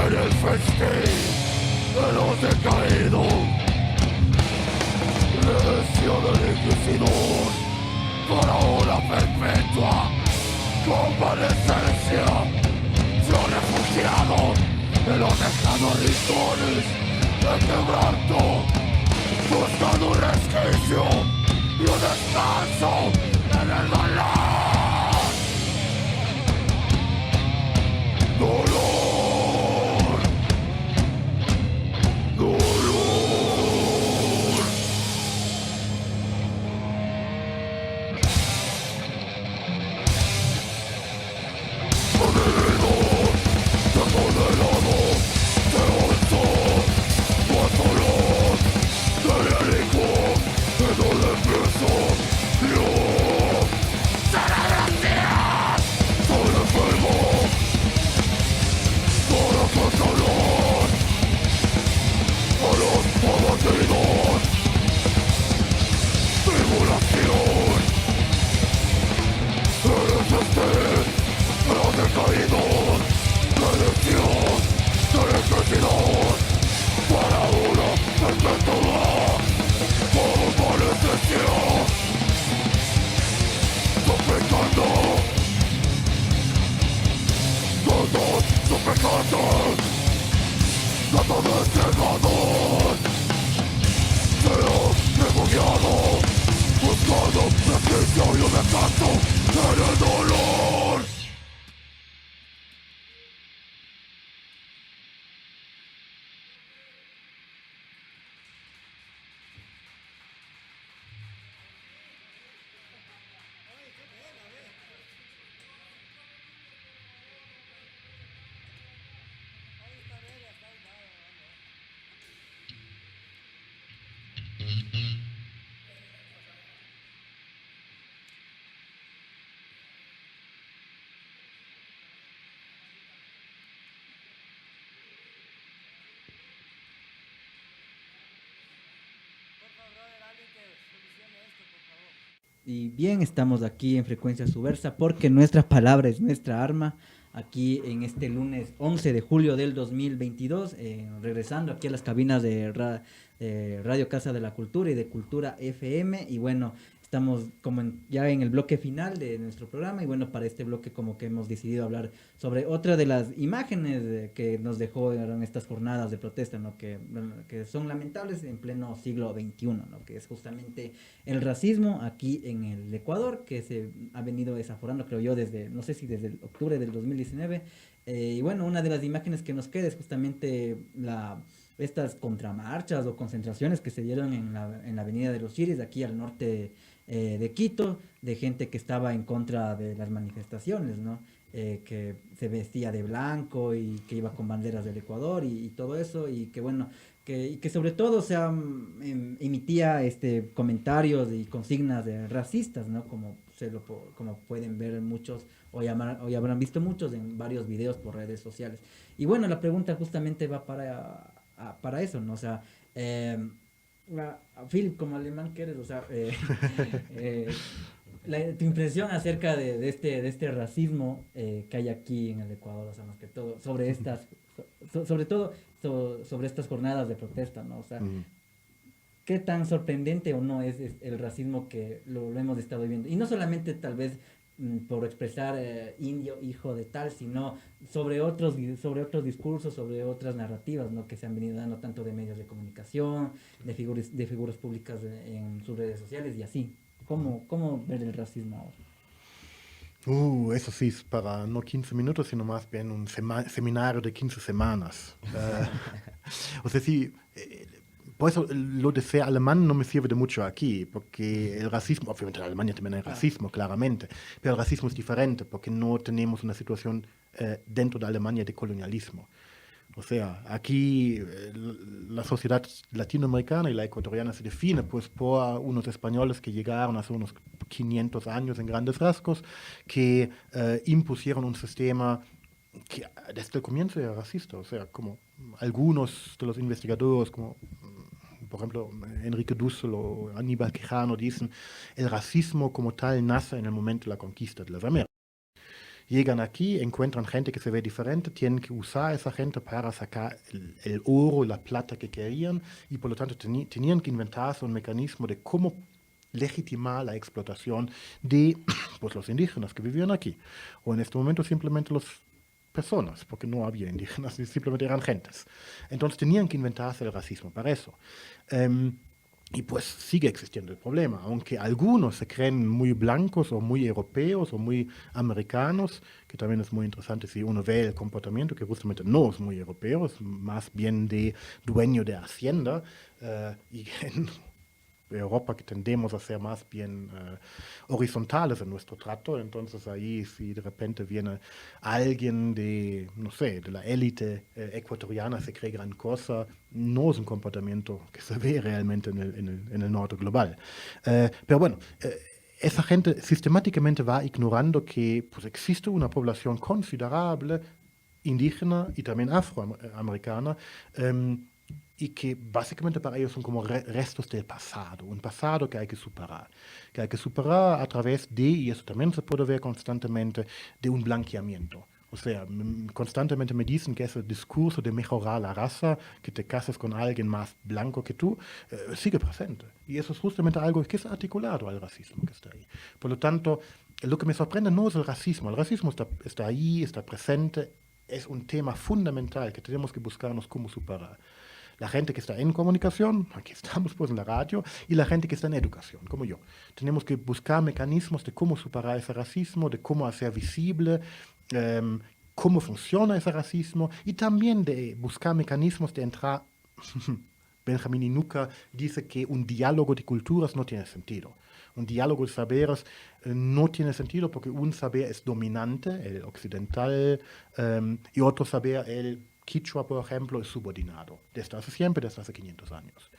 En el festín de los decaídos, recio del inquisidor, para una perpetua convalescencia. Yo refugiado en los lejanos rincones de quebranto, buscando un resquicio y un descanso en el dolor. Dolor, dolor. Condenado, te condenado, te oso, tu dolor, te dedico, de donde empiezo, Dios. ¡Será gracias! Soy enfermo. Con dolor a los abatidos, tribulación. Eres los decaídos, redención, necesidad, para una perpetua convalescencia. Suplicando todos sus pecados, totalmente cegados. Será refugiado, buscando resquicio y un descanso en el dolor. Y bien, estamos aquí en Frecuencia Subversa porque nuestra palabra es nuestra arma. Aquí en este lunes 11 de julio del 2022, regresando aquí a las cabinas de Radio Casa de la Cultura y de Cultura FM. Y bueno, estamos como ya en el bloque final de nuestro programa. Y bueno, para este bloque como que hemos decidido hablar sobre otra de las imágenes que nos dejó en estas jornadas de protesta, ¿no? Que son lamentables en pleno siglo XXI, ¿no? Que es justamente el racismo aquí en el Ecuador, que se ha venido desaforando, creo yo, desde, no sé si desde el octubre del 2019. Y bueno, una de las imágenes que nos queda es justamente estas contramarchas o concentraciones que se dieron en la Avenida de los Chiris, aquí al norte de Quito, de gente que estaba en contra de las manifestaciones, ¿no? Que se vestía de blanco y que iba con banderas del Ecuador y todo eso, y que bueno, que sobre todo emitía comentarios y consignas racistas, ¿no? Como pueden ver muchos, hoy habrán visto muchos en varios videos por redes sociales. Y bueno, la pregunta justamente va para eso, ¿no? O sea, Philip, como alemán que eres, o sea, tu impresión acerca de este racismo que hay aquí en el Ecuador, o sea, más que todo, sobre estas jornadas de protesta, ¿no? O sea, ¿qué tan sorprendente o no es el racismo que lo hemos estado viviendo? Y no solamente tal vez por expresar indio, hijo de tal, sino sobre otros discursos, sobre otras narrativas, ¿no? Que se han venido dando tanto de medios de comunicación, de figuras públicas en sus redes sociales y así. ¿Cómo ver el racismo ahora? Eso sí es para no 15 minutos, sino más bien un seminario de 15 semanas. O sea, sí, por eso lo de ser alemán no me sirve de mucho aquí, porque el racismo, obviamente en Alemania también hay racismo, claramente, pero el racismo es diferente, porque no tenemos una situación dentro de Alemania de colonialismo. O sea, aquí la sociedad latinoamericana y la ecuatoriana se define pues por unos españoles que llegaron hace unos 500 años en grandes rasgos, que impusieron un sistema que desde el comienzo era racista. O sea, como algunos de los investigadores, como por ejemplo Enrique Dussel o Aníbal Quijano, dicen el racismo como tal nace en el momento de la conquista de las Américas. Llegan aquí, encuentran gente que se ve diferente, tienen que usar a esa gente para sacar el oro y la plata que querían, y por lo tanto tenían que inventarse un mecanismo de cómo legitimar la explotación de pues, los indígenas que vivían aquí. O en este momento simplemente las personas, porque no había indígenas, simplemente eran gentes. Entonces tenían que inventarse el racismo para eso. Y pues sigue existiendo el problema, aunque algunos se creen muy blancos o muy europeos o muy americanos, que también es muy interesante si uno ve el comportamiento, que justamente no es muy europeo, es más bien de dueño de hacienda, y en Europa que tendemos a ser más bien horizontales en nuestro trato. Entonces ahí si de repente viene alguien de, no sé, de la élite ecuatoriana, se cree gran cosa, no es un comportamiento que se ve realmente en el norte global. Pero bueno, esa gente sistemáticamente va ignorando que pues, existe una población considerable indígena y también afroamericana, y que básicamente para ellos son como restos del pasado, un pasado que hay que superar a través de, y eso también se puede ver constantemente, de un blanqueamiento. O sea, constantemente me dicen que ese discurso de mejorar la raza, que te cases con alguien más blanco que tú, sigue presente. Y eso es justamente algo que es articulado al racismo que está ahí. Por lo tanto, lo que me sorprende no es el racismo está ahí, está presente, es un tema fundamental que tenemos que buscarnos cómo superar. La gente que está en comunicación, aquí estamos pues en la radio, y la gente que está en educación, como yo. Tenemos que buscar mecanismos de cómo superar ese racismo, de cómo hacer visible cómo funciona ese racismo, y también de buscar mecanismos de entrar. Benjamin Inuka dice que un diálogo de culturas no tiene sentido. Un diálogo de saberes no tiene sentido porque un saber es dominante, el occidental, y otro saber, el Quichua, por ejemplo, es subordinado, desde hace siempre, desde hace 500 años.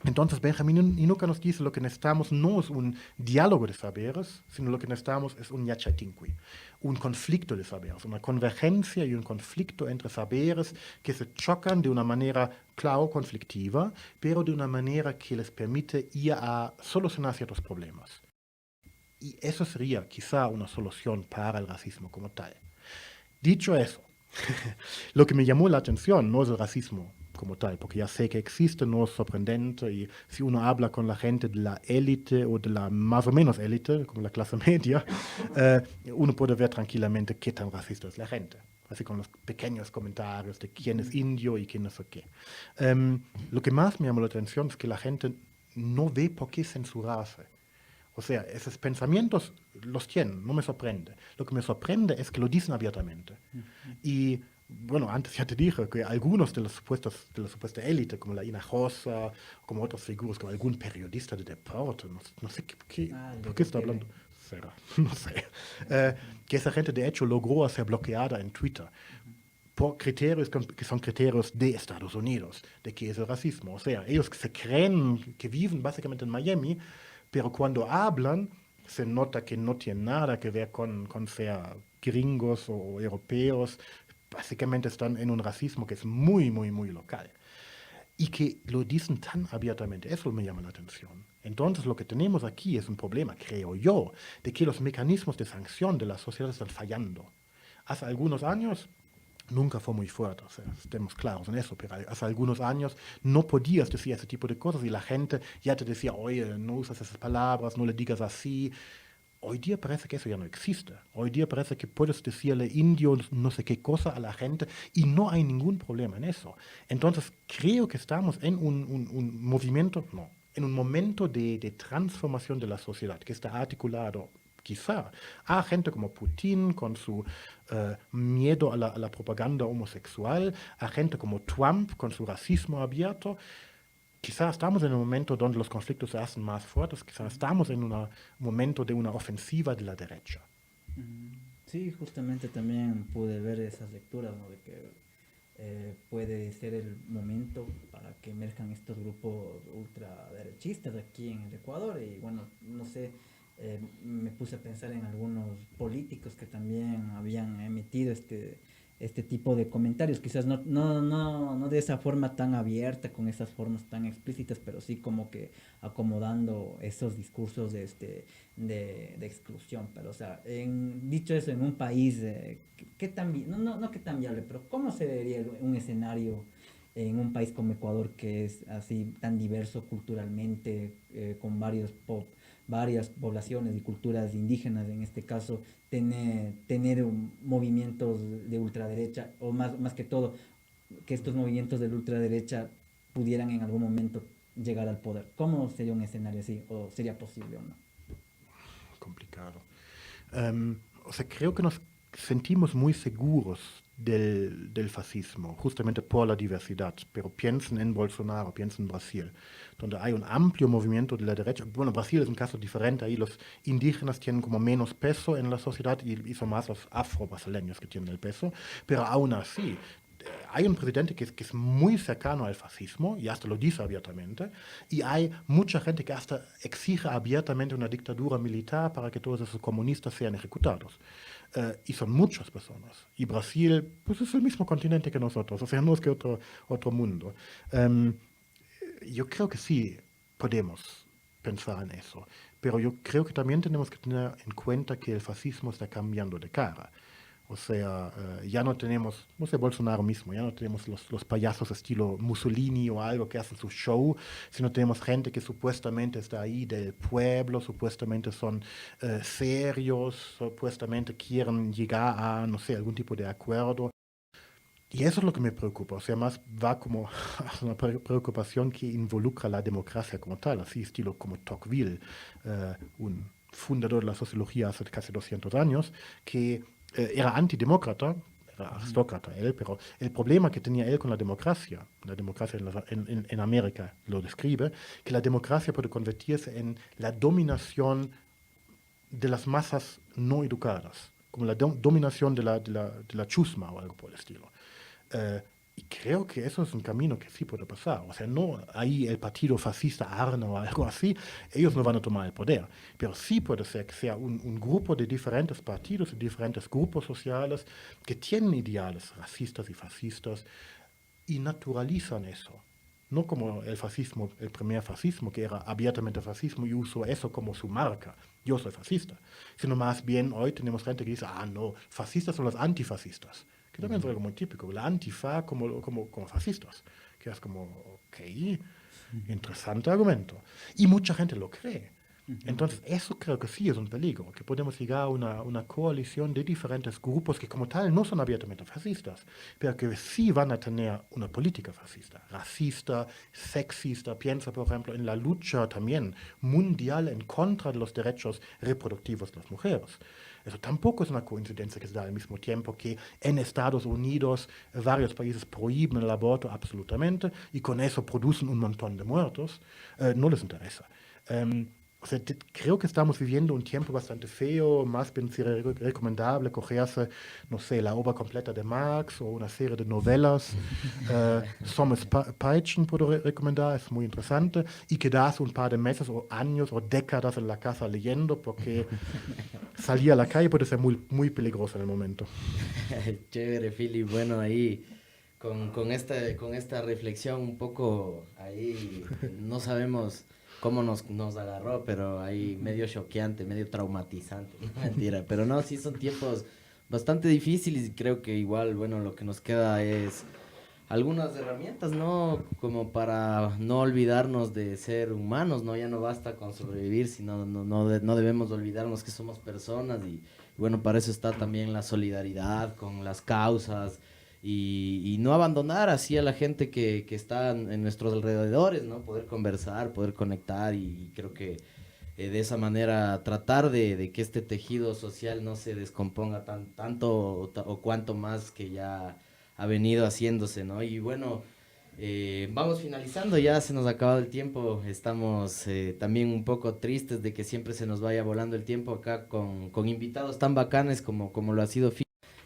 Entonces, Benjamin Inuka nos dice lo que necesitamos no es un diálogo de saberes, sino lo que necesitamos es un yachatinqui, un conflicto de saberes, una convergencia y un conflicto entre saberes que se chocan de una manera, claro, conflictiva, pero de una manera que les permite ir a solucionar ciertos problemas. Y eso sería quizá una solución para el racismo como tal. Dicho eso, lo que me llamó la atención no es el racismo como tal, porque ya sé que existe, no es sorprendente, y si uno habla con la gente de la élite o de la más o menos élite, como la clase media, uno puede ver tranquilamente qué tan racista es la gente, así con los pequeños comentarios de quién es indio y quién no sé qué. Lo que más me llamó la atención es que la gente no ve por qué censurarse. O sea, esos pensamientos los tienen, no me sorprende. Lo que me sorprende es que lo dicen abiertamente. Y bueno, antes ya te dije que algunos de la supuesta élite, como la Hinojosa, como otras figuras, como algún periodista de deporte, no sé ¿por qué está hablando? Será, no sé. Que esa gente de hecho logró ser bloqueada en Twitter por criterios que son criterios de Estados Unidos, de qué es el racismo. O sea, ellos se creen que viven básicamente en Miami, pero cuando hablan se nota que no tiene nada que ver con ser gringos o europeos. Básicamente están en un racismo que es muy, muy, muy local. Y que lo dicen tan abiertamente, eso me llama la atención. Entonces lo que tenemos aquí es un problema, creo yo, de que los mecanismos de sanción de la sociedad están fallando. Hace algunos años nunca fue muy fuerte, o sea, estemos claros en eso, pero hace algunos años no podías decir ese tipo de cosas y la gente ya te decía, oye, no usas esas palabras, no le digas así. Hoy día parece que eso ya no existe. Hoy día parece que puedes decirle indio no sé qué cosa a la gente y no hay ningún problema en eso. Entonces creo que estamos en un movimiento, no, en un momento de transformación de la sociedad que está articulado quizá. A gente como Putin con su miedo a la propaganda homosexual, a gente como Trump con su racismo abierto. Quizá estamos en un momento donde los conflictos se hacen más fuertes, quizá estamos en un momento de una ofensiva de la derecha. Sí, justamente también pude ver esas lecturas, ¿no? De que puede ser el momento para que emerjan estos grupos ultraderechistas aquí en el Ecuador. Y bueno, no sé, me puse a pensar en algunos políticos que también habían emitido este tipo de comentarios, quizás no de esa forma tan abierta, con esas formas tan explícitas, pero sí como que acomodando esos discursos de exclusión. Pero, o sea, dicho eso, en un país, ¿qué tan, no que tan viable, pero cómo se vería un escenario en un país como Ecuador, que es así tan diverso culturalmente, con varias poblaciones y culturas indígenas, en este caso, tener movimientos de ultraderecha, o más que todo, que estos movimientos de la ultraderecha pudieran en algún momento llegar al poder? ¿Cómo sería un escenario así? ¿O sería posible o no? Complicado. O sea, creo que nos sentimos muy seguros del fascismo, justamente por la diversidad. Pero piensen en Bolsonaro, piensen en Brasil, donde hay un amplio movimiento de la derecha. Bueno, Brasil es un caso diferente, ahí los indígenas tienen como menos peso en la sociedad y son más los afro-brasileños que tienen el peso, pero aún así hay un presidente que es muy cercano al fascismo y hasta lo dice abiertamente, y hay mucha gente que hasta exige abiertamente una dictadura militar para que todos esos comunistas sean ejecutados. Y son muchas personas. Y Brasil, pues es el mismo continente que nosotros, o sea, no es que otro mundo. Yo creo que sí podemos pensar en eso, pero yo creo que también tenemos que tener en cuenta que el fascismo está cambiando de cara. O sea, ya no tenemos, no sé, Bolsonaro mismo, ya no tenemos los payasos estilo Mussolini o algo que hacen su show, sino tenemos gente que supuestamente está ahí del pueblo, supuestamente son serios, supuestamente quieren llegar a, no sé, algún tipo de acuerdo. Y eso es lo que me preocupa, o sea, más va como una preocupación que involucra la democracia como tal, así estilo como Tocqueville, un fundador de la sociología hace casi 200 años, que era antidemócrata, era aristócrata él, pero el problema que tenía él con la democracia en América lo describe, que la democracia puede convertirse en la dominación de las masas no educadas, como la dominación de la chusma o algo por el estilo. Y creo que eso es un camino que sí puede pasar. O sea, no ahí el partido fascista Arno o algo así, ellos no van a tomar el poder. Pero sí puede ser que sea un grupo de diferentes partidos, de diferentes grupos sociales que tienen ideales racistas y fascistas y naturalizan eso. No como el fascismo, el primer fascismo, que era abiertamente fascismo y usó eso como su marca. Yo soy fascista. Sino más bien hoy tenemos gente que dice, no, fascistas son los antifascistas. Que también es algo muy típico, la antifa como fascistas, que es como, ok, interesante argumento. Y mucha gente lo cree. Entonces, eso creo que sí es un peligro, que podemos llegar a una coalición de diferentes grupos que como tal no son abiertamente fascistas, pero que sí van a tener una política fascista, racista, sexista. Piensa, por ejemplo, en la lucha también mundial en contra de los derechos reproductivos de las mujeres. Eso tampoco es una coincidencia que se da al mismo tiempo que en Estados Unidos varios países prohíben el aborto absolutamente y con eso producen un montón de muertos. No les interesa. O sea, creo que estamos viviendo un tiempo bastante feo, más bien sería recomendable cogerse, no sé, la obra completa de Marx o una serie de novelas. Somos Peitschen puedo recomendar, es muy interesante, y quedarse un par de meses o años o décadas en la casa leyendo, porque salir a la calle puede ser muy, muy peligroso en el momento. Chévere, Philip. Bueno, ahí con esta reflexión un poco, ahí no sabemos cómo nos agarró, pero ahí medio choqueante, medio traumatizante, no mentira, pero no, sí son tiempos bastante difíciles y creo que igual, bueno, lo que nos queda es algunas herramientas, ¿no? Como para no olvidarnos de ser humanos, ¿no? Ya no basta con sobrevivir, sino no debemos olvidarnos que somos personas y bueno, para eso está también la solidaridad con las causas y no abandonar así a la gente que está en nuestros alrededores, ¿no? Poder conversar, poder conectar y creo que de esa manera tratar de que este tejido social no se descomponga tanto o cuanto más que ya ha venido haciéndose, ¿no? Y bueno, vamos finalizando, ya se nos ha acabado el tiempo, estamos también un poco tristes de que siempre se nos vaya volando el tiempo acá con invitados tan bacanes como lo ha sido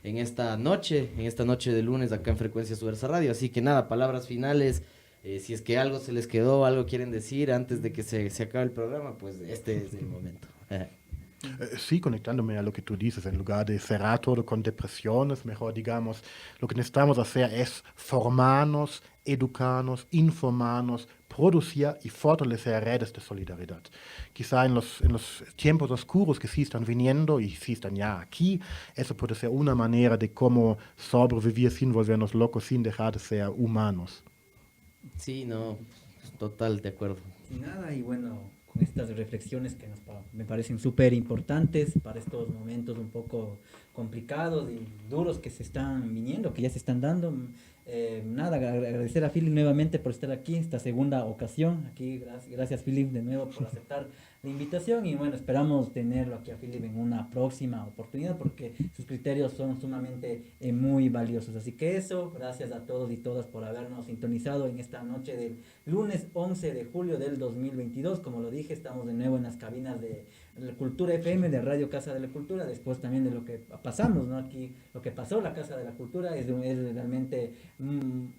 en esta noche de lunes acá en Frecuencia Subversa Radio. Así que nada, palabras finales, si es que algo se les quedó, algo quieren decir antes de que se acabe el programa, pues este es el momento. Sí, conectándome a lo que tú dices, en lugar de cerrar todo con depresiones, mejor digamos, lo que necesitamos hacer es formarnos, educarnos, informarnos, producir y fortalecer redes de solidaridad. Quizá en los tiempos oscuros que sí están viniendo y sí están ya aquí, eso puede ser una manera de cómo sobrevivir sin volvernos locos, sin dejar de ser humanos. Sí, no, total, de acuerdo. Sin nada, y bueno, con estas reflexiones que me parecen súper importantes para estos momentos un poco complicados y duros que se están viniendo, que ya se están dando. Nada, agradecer a Philip nuevamente por estar aquí, esta segunda ocasión. Aquí, gracias Philip de nuevo por aceptar la invitación, y bueno, esperamos tenerlo aquí a Philip en una próxima oportunidad porque sus criterios son sumamente muy valiosos. Así que eso, gracias a todos y todas por habernos sintonizado en esta noche del lunes 11 de julio del 2022. Como lo dije, estamos de nuevo en las cabinas de la Cultura FM, de Radio Casa de la Cultura, después también de lo que pasamos, ¿no? Aquí lo que pasó la Casa de la Cultura es realmente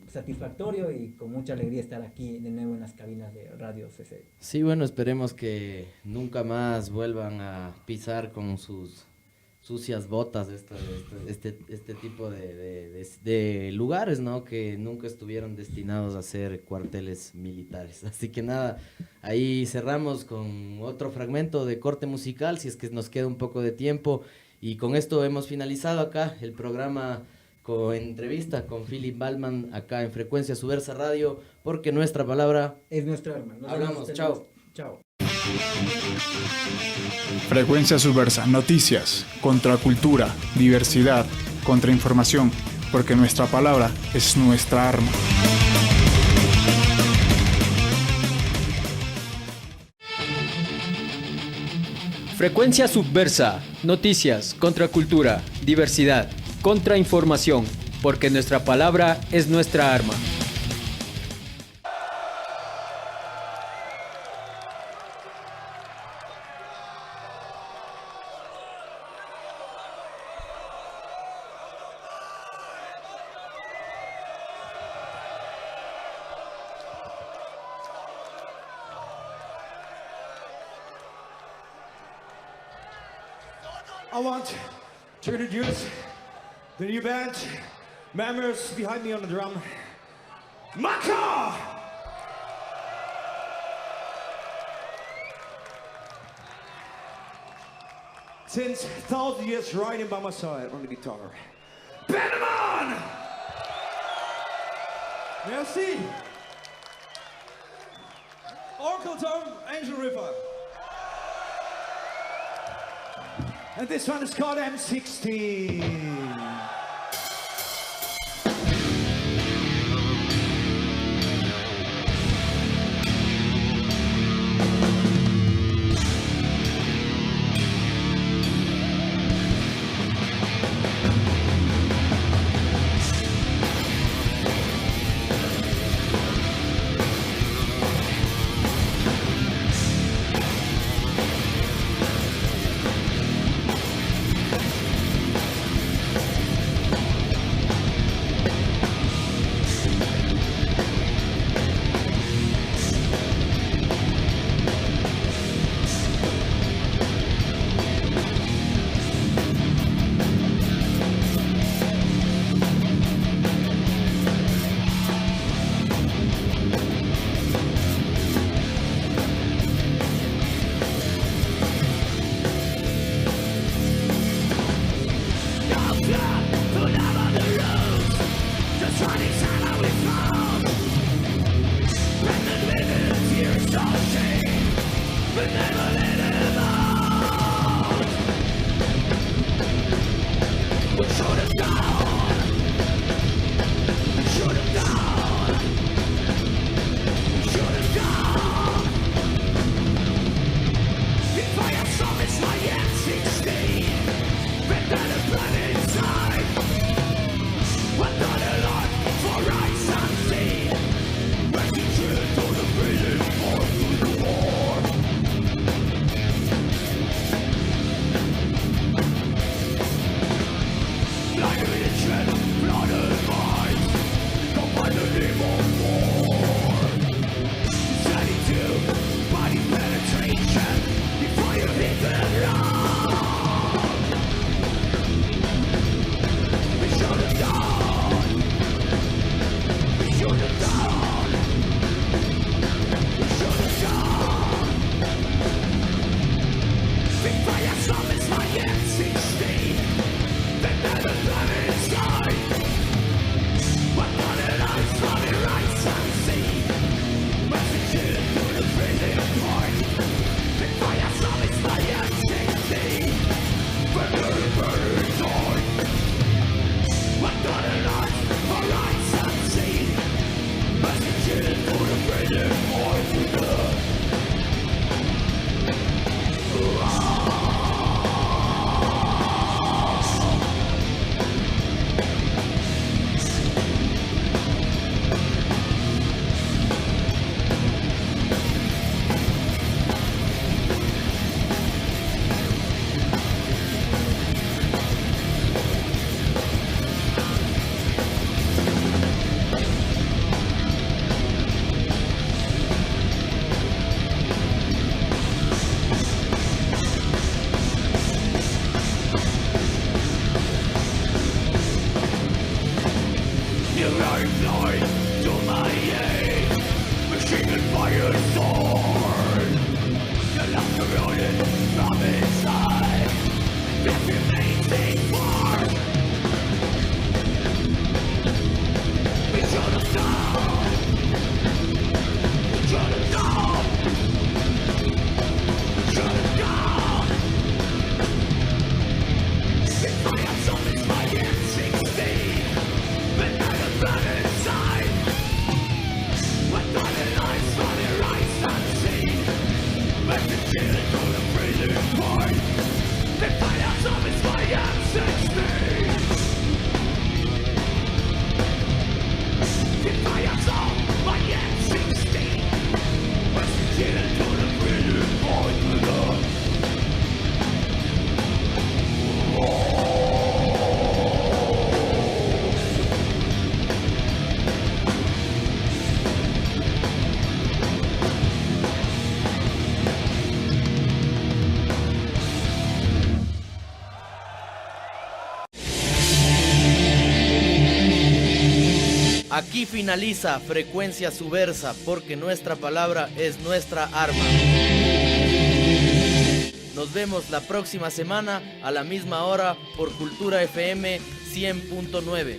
satisfactorio, y con mucha alegría estar aquí de nuevo en las cabinas de Radio CC. Sí, bueno, esperemos que nunca más vuelvan a pisar con sus sucias botas este tipo de lugares, ¿no? Que nunca estuvieron destinados a ser cuarteles militares. Así que nada, ahí cerramos con otro fragmento de corte musical, si es que nos queda un poco de tiempo, y con esto hemos finalizado acá el programa con entrevista con Philip Ballman acá en Frecuencia Subversa Radio, porque nuestra palabra es nuestra arma. Hablamos, chao. Chao. Frecuencia Subversa, noticias, contracultura, diversidad, contrainformación, porque nuestra palabra es nuestra arma. Frecuencia Subversa, noticias, contracultura, diversidad, contrainformación, porque nuestra palabra es nuestra arma. I want to introduce the new band, members behind me on the drum, Maka! Since 1,000 years riding by my side on the guitar, Benaman! Merci! Oracle Tom, Angel River. And this one is called M16. Aquí finaliza Frecuencia Subversa, porque nuestra palabra es nuestra arma. Nos vemos la próxima semana a la misma hora por Cultura FM 100.9.